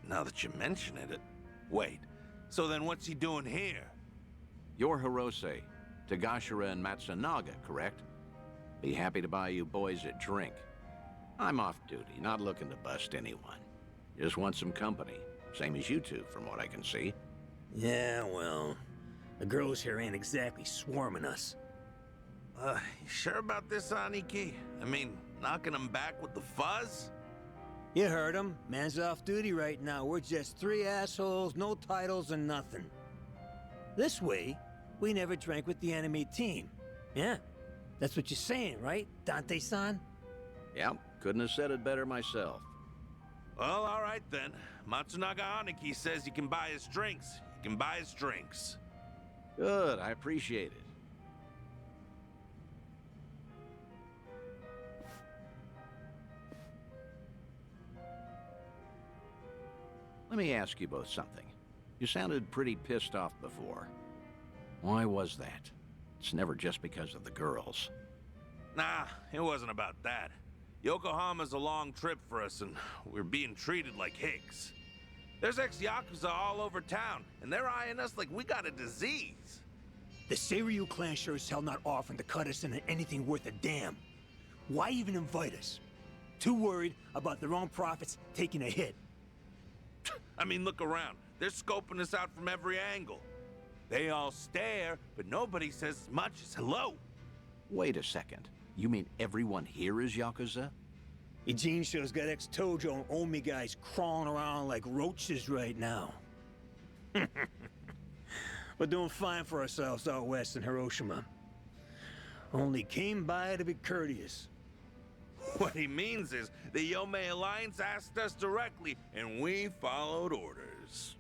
Now that you mention it. Wait, so then what's he doing here? You're Hirose, Tagashira and Matsunaga, correct? Be happy to buy you boys a drink. I'm off duty, not looking to bust anyone. Just want some company. Same as you two, from what I can see. Yeah, well, the girls here ain't exactly swarming us. You sure about this, Aniki? I mean, knocking them back with the fuzz? You heard him. Man's off duty right now. We're just three assholes, no titles and nothing. This way, we never drank with the enemy team. Yeah, that's what you're saying, right, Dante-san? Yep, couldn't have said it better myself. Well, all right then. Matsunaga Aniki says you can buy his drinks. You can buy his drinks. Good, I appreciate it. Let me ask you both something. You sounded pretty pissed off before. Why was that? It's never just because of the girls. Nah, it wasn't about that. Yokohama's a long trip for us, and we're being treated like hicks. There's ex-Yakuza all over town, and they're eyeing us like we got a disease. The Seiryu clan sure as hell not offering to cut us into anything worth a damn. Why even invite us? Too worried about their own profits taking a hit. I mean, look around. They're scoping us out from every angle. They all stare, but nobody says as much as hello. Wait a second. You mean everyone here is Yakuza? Ijincho's got ex-Tojo and Omi guys crawling around like roaches right now. We're doing fine for ourselves out west in Hiroshima. Only came by to be courteous. What he means is the Yomei Alliance asked us directly, and we followed orders.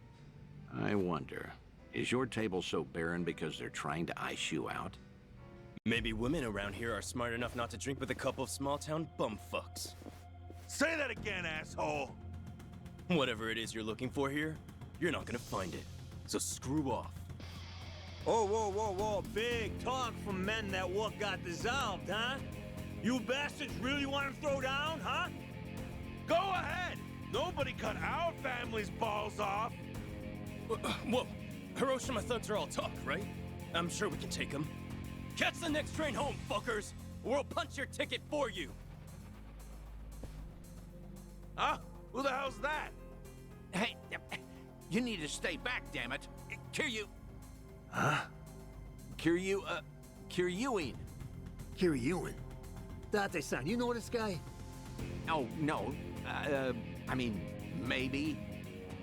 I wonder, is your table so barren because they're trying to ice you out? Maybe women around here are smart enough not to drink with a couple of small-town bumfucks. Say that again, asshole! Whatever it is you're looking for here, you're not gonna find it. So screw off. Oh, whoa, whoa, whoa. Big talk from men that what got dissolved, huh? You bastards really want to throw down, huh? Go ahead! Nobody cut our family's balls off! Whoa, Hiroshima thugs are all talk, right? I'm sure we can take them. Catch the next train home, fuckers! Or we'll punch your ticket for you! Huh? Who the hell's that? Hey, you need to stay back, damn it. Kiryu. Huh? Kiryuin. Kiryuin? Date-san, you know this guy? Oh, no. I mean, maybe.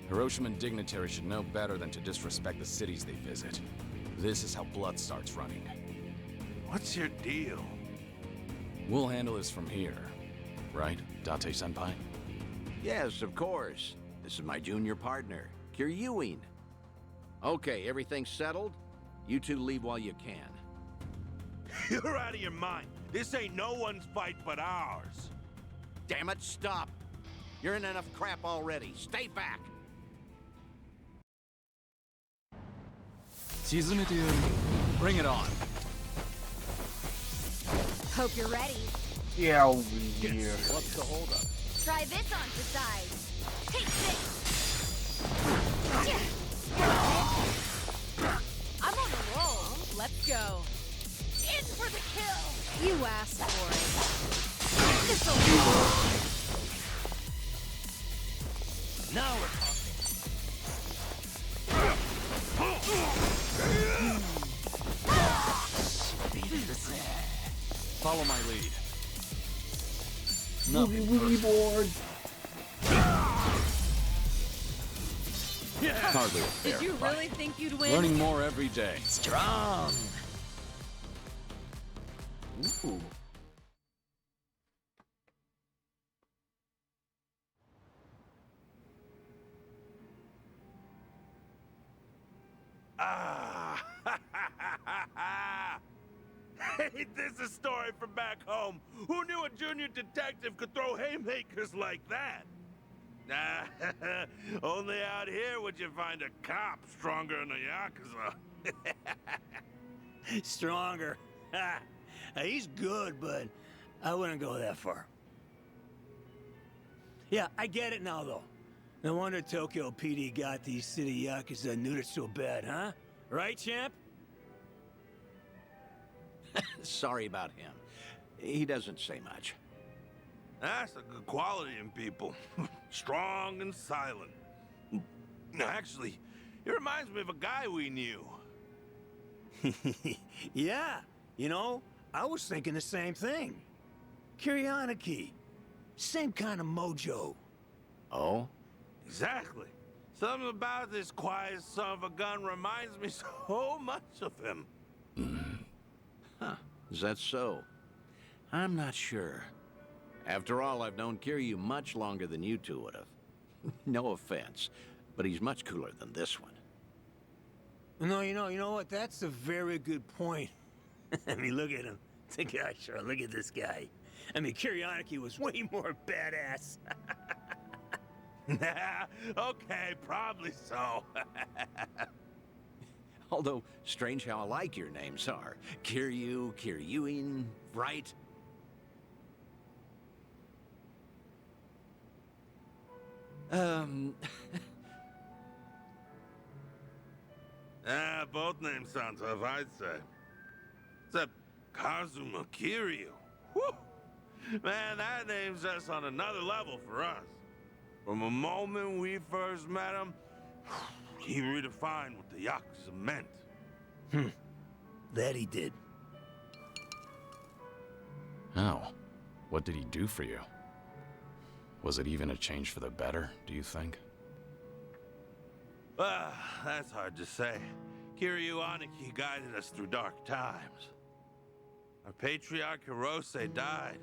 Hiroshiman dignitaries should know better than to disrespect the cities they visit. This is how blood starts running. What's your deal? We'll handle this from here. Right, Date-senpai? Yes, of course. This is my junior partner, Kiryuin. Okay, everything's settled? You two leave while you can. You're out of your mind. This ain't no one's fight but ours. Damn it, stop. You're in enough crap already. Stay back. Bring it on. Hope you're ready. Yeah, I'll be here. What's the holdup? Try this on for size. Take this. I'm on a roll. Let's go. In for the kill. You asked for it. This'll Now we're talking. Follow my lead. Boogie board. Hardly a fair Did you fight. really think you'd win? Learning more every day. Strong. Ooh. Ah! Hey, this is a story from back home. Who knew a junior detective could throw haymakers like that? Nah, only out here would you find a cop stronger than a Yakuza. Stronger. Ha. He's good, but I wouldn't go that far. Yeah, I get it now, though. No wonder Tokyo PD got these city Yakuza neutered so bad, huh? Right, champ? Sorry about him. He doesn't say much. That's a good quality in people. Strong and silent. Actually, it reminds me of a guy we knew. Yeah, you know, I was thinking the same thing. Kiryanaki. Same kind of mojo. Oh? Exactly. Something about this quiet son of a gun reminds me so much of him. Huh. Is that so? I'm not sure. After all, I've known Kiryu much longer than you two would have. No offense, but he's much cooler than this one. No, you know what? That's a very good point. I mean, look at him. The guy, sure, look at this guy. I mean, Kiryanaki was way more badass. Okay, probably so. Although, strange how alike your names are. Kiryu, Kiryuin, right? Both names sound tough, I'd say. Except Kazuma Kiryu. Whew! Man, that name's just on another level for us. From the moment we first met him, he redefined what the Yakuza meant. That he did. How? What did he do for you? Was it even a change for the better, do you think? That's hard to say. Kiryu Aniki guided us through dark times. Our patriarch Hirose died.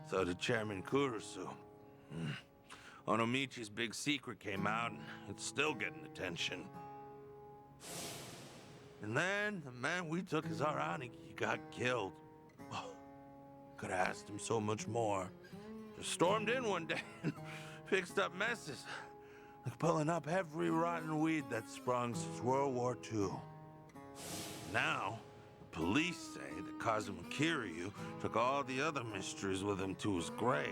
So did Chairman Kurusu. Onomichi's big secret came out, and it's still getting attention. And then, the man we took as our Aniki got killed. Could have asked him so much more. Just stormed in one day and fixed up messes. Like pulling up every rotten weed that sprung since World War II. Now, the police say that Kazuma Kiryu took all the other mysteries with him to his grave.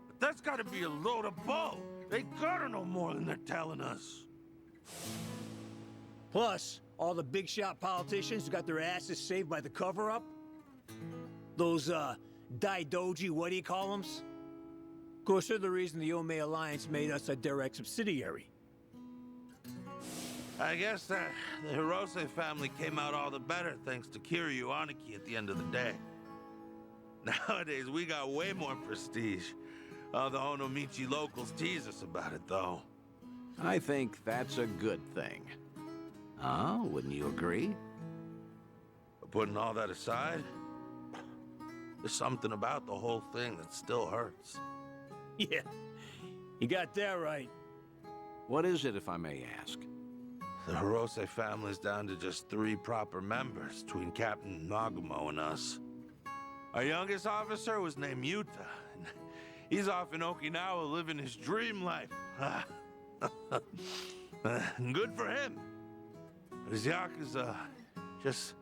But that's gotta be a load of bull. They gotta know more than they're telling us. Plus, all the big shot politicians who got their asses saved by the cover-up. Those, Daidoji, what do you call them? Of course, they're the reason the Ome Alliance made us a direct subsidiary. I guess the Hirose family came out all the better thanks to Kiryu Aniki at the end of the day. Nowadays, we got way more prestige. All the Onomichi locals tease us about it, though. I think that's a good thing. Oh, wouldn't you agree? But putting all that aside, there's something about the whole thing that still hurts. Yeah, you got that right. What is it, if I may ask? The Hirose family's down to just 3 proper members between Captain Nagumo and us. Our youngest officer was named Yuta. And he's off in Okinawa living his dream life. Good for him. But his Yakuza just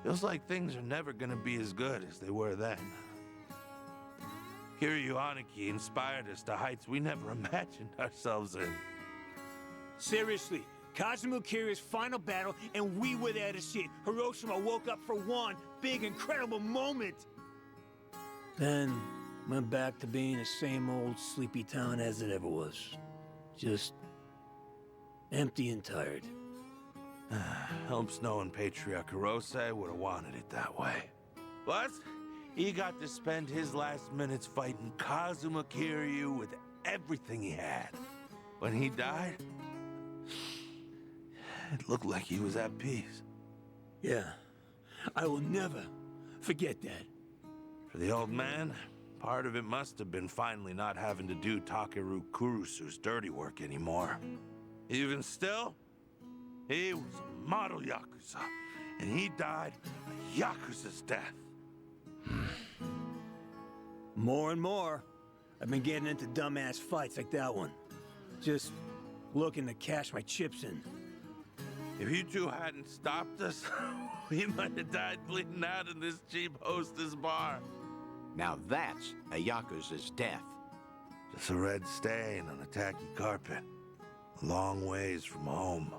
feels like things are never gonna be as good as they were then. Kiryu Aniki inspired us to heights we never imagined ourselves in. Seriously, Kazuma Kiryu's final battle, and we were there to see it. Hiroshima woke up for one big, incredible moment. Then went back to being the same old sleepy town as it ever was. Just empty and tired. Help Snow and Patriarch Hirose would have wanted it that way. Plus, he got to spend his last minutes fighting Kazuma Kiryu with everything he had. When he died, it looked like he was at peace. Yeah, I will never forget that. For the old man, part of it must have been finally not having to do Takeru Kurusu's dirty work anymore. Even still, he was a model Yakuza, and he died a Yakuza's death. More and more, I've been getting into dumbass fights like that one. Just looking to cash my chips in. If you two hadn't stopped us, we might have died bleeding out in this cheap hostess bar. Now that's a Yakuza's death. Just a red stain on a tacky carpet. A long ways from home.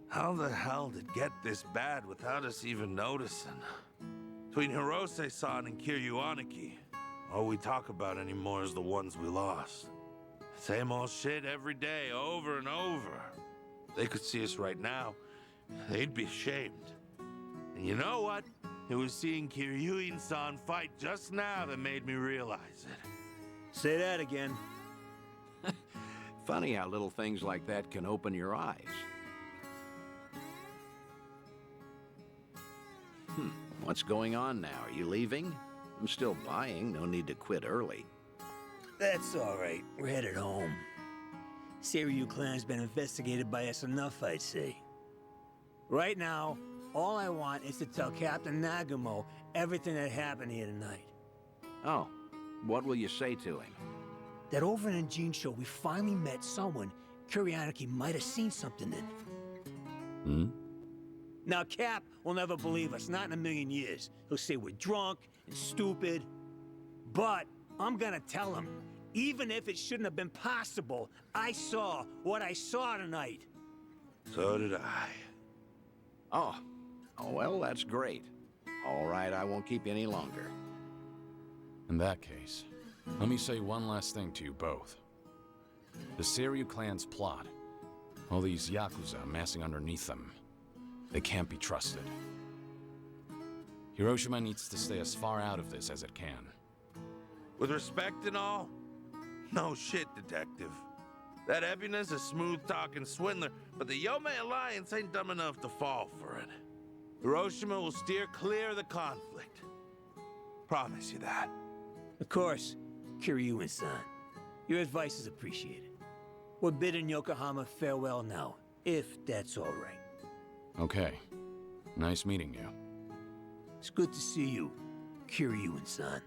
How the hell did it get this bad without us even noticing? Between Hirose-san and Kiryu Aniki, all we talk about anymore is the ones we lost. Same old shit every day, over and over. They could see us right now, they'd be ashamed. And you know what? It was seeing Kiryu-san fight just now that made me realize it. Say that again. Funny how little things like that can open your eyes. What's going on now? Are you leaving? I'm still buying. No need to quit early. That's all right. We're headed home. Seiryu clan's been investigated by us enough, I'd say. Right now, all I want is to tell Captain Nagumo everything that happened here tonight. Oh, what will you say to him? That over in Jinsho, we finally met someone Kiryu Aniki might have seen something in. Now, Cap will never believe us, not in a million years. He'll say we're drunk and stupid. But I'm gonna tell him, even if it shouldn't have been possible, I saw what I saw tonight. So did I. Oh. Oh, well, that's great. All right, I won't keep you any longer. In that case, let me say one last thing to you both. The Seiryu clan's plot, all these Yakuza amassing underneath them, they can't be trusted. Hiroshima needs to stay as far out of this as it can. With respect and all, no shit, Detective. That Eppiness a smooth-talking swindler, but the Yomei Alliance ain't dumb enough to fall for it. Hiroshima will steer clear of the conflict. Promise you that. Of course, Kiryu-san. Your advice is appreciated. We're bidding Yokohama farewell now, if that's all right. Okay. Nice meeting you. It's good to see you, Kiryu-san.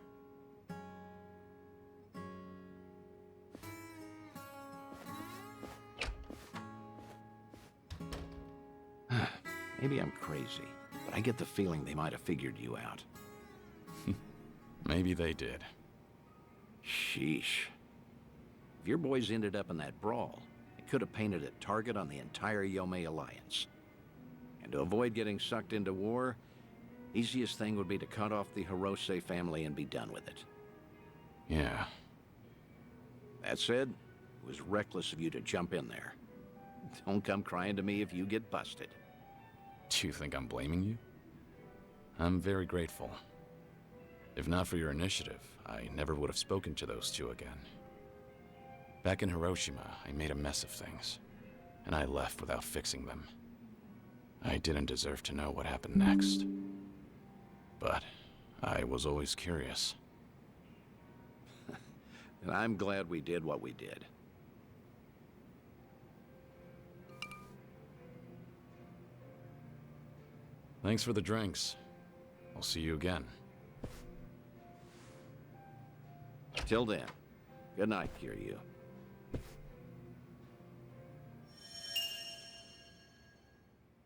Maybe I'm crazy, but I get the feeling they might have figured you out. Maybe they did. Sheesh. If your boys ended up in that brawl, it could have painted a target on the entire Yomei Alliance. And to avoid getting sucked into war, easiest thing would be to cut off the Hirose family and be done with it. Yeah. That said, it was reckless of you to jump in there. Don't come crying to me if you get busted. Do you think I'm blaming you? I'm very grateful. If not for your initiative, I never would have spoken to those two again. Back in Hiroshima, I made a mess of things, and I left without fixing them. I didn't deserve to know what happened next. But I was always curious. And I'm glad we did what we did. Thanks for the drinks. I'll see you again. Till then, good night, Kiryu.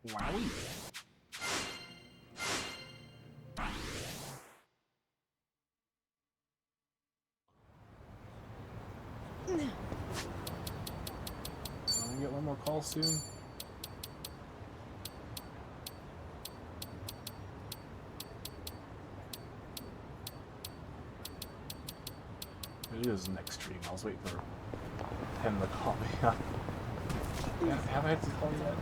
Wowie. Wanna get one more call soon? It is next stream. I was waiting for him to call me. Have I had to call you yet?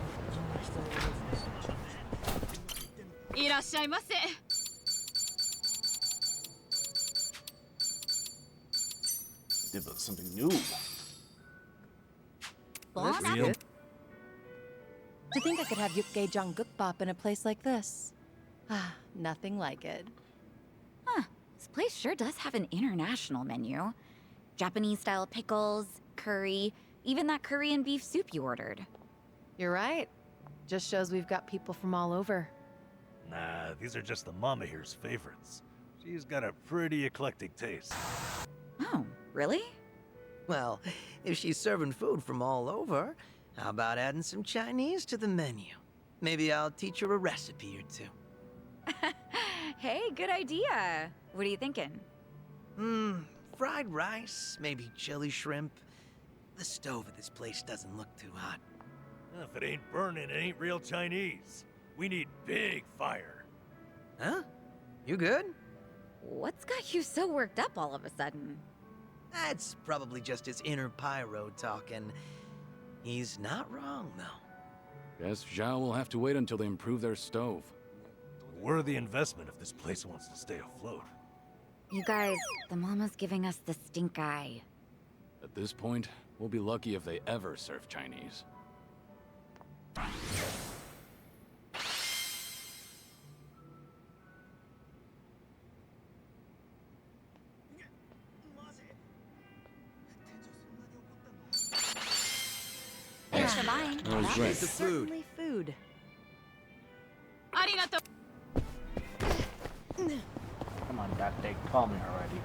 いらっしゃいませ。 Did something new. Boss? Real? To think I could have Yukge Janggukbap in a place like this. Ah, nothing like it. Huh. This place sure does have an international menu. Japanese-style pickles, curry, even that Korean beef soup you ordered. You're right. Just shows we've got people from all over. Nah, these are just the mama here's favorites. She's got a pretty eclectic taste. Oh, really? Well, if she's serving food from all over, how about adding some Chinese to the menu? Maybe I'll teach her a recipe or two. Hey, good idea. What are you thinking? Fried rice, maybe chili shrimp. The stove at this place doesn't look too hot. If it ain't burning, it ain't real Chinese. We need big fire. Huh? You good? What's got you so worked up all of a sudden? That's probably just his inner pyro talking. He's not wrong, though. Guess Zhao will have to wait until they improve their stove. Worthy investment if this place wants to stay afloat. You guys, the mama's giving us the stink eye. At this point, we'll be lucky if they ever serve Chinese. Thanks for buying. That was great. The food. Certainly food. ありがとう。 Come on, that day, call me already.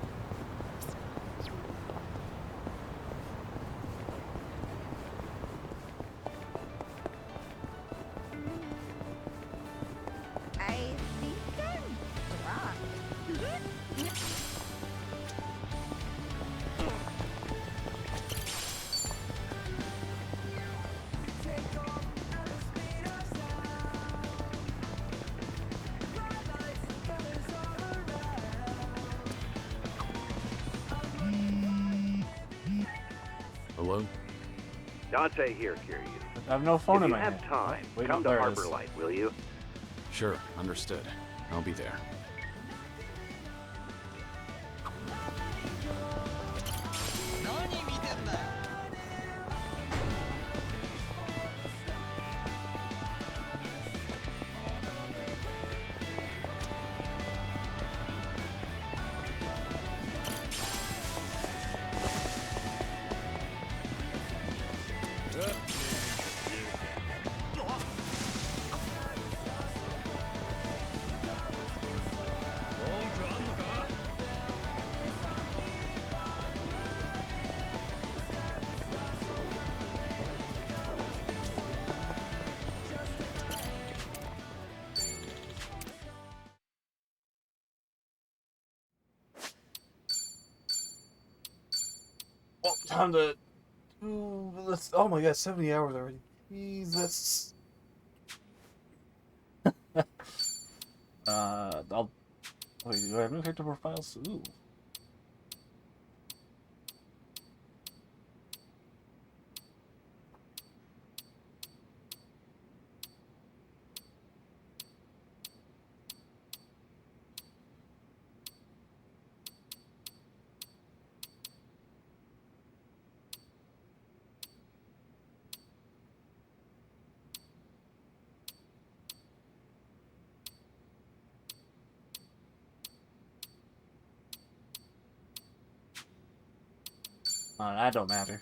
I think I'm wrong. Hello? Dante here, Kiryu. I have no phone if in you my have hand. time, Wait, come no, to there it Harbor is. Light, will you? Sure, understood. I'll be there. Well, time to. Ooh, let's. Oh my god, 70 hours already. Jesus. I'll. Wait, do I have new character profiles? Ooh. That don't matter.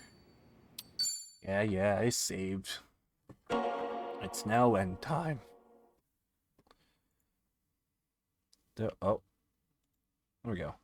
Yeah, I saved. It's now end time. Oh. There we go.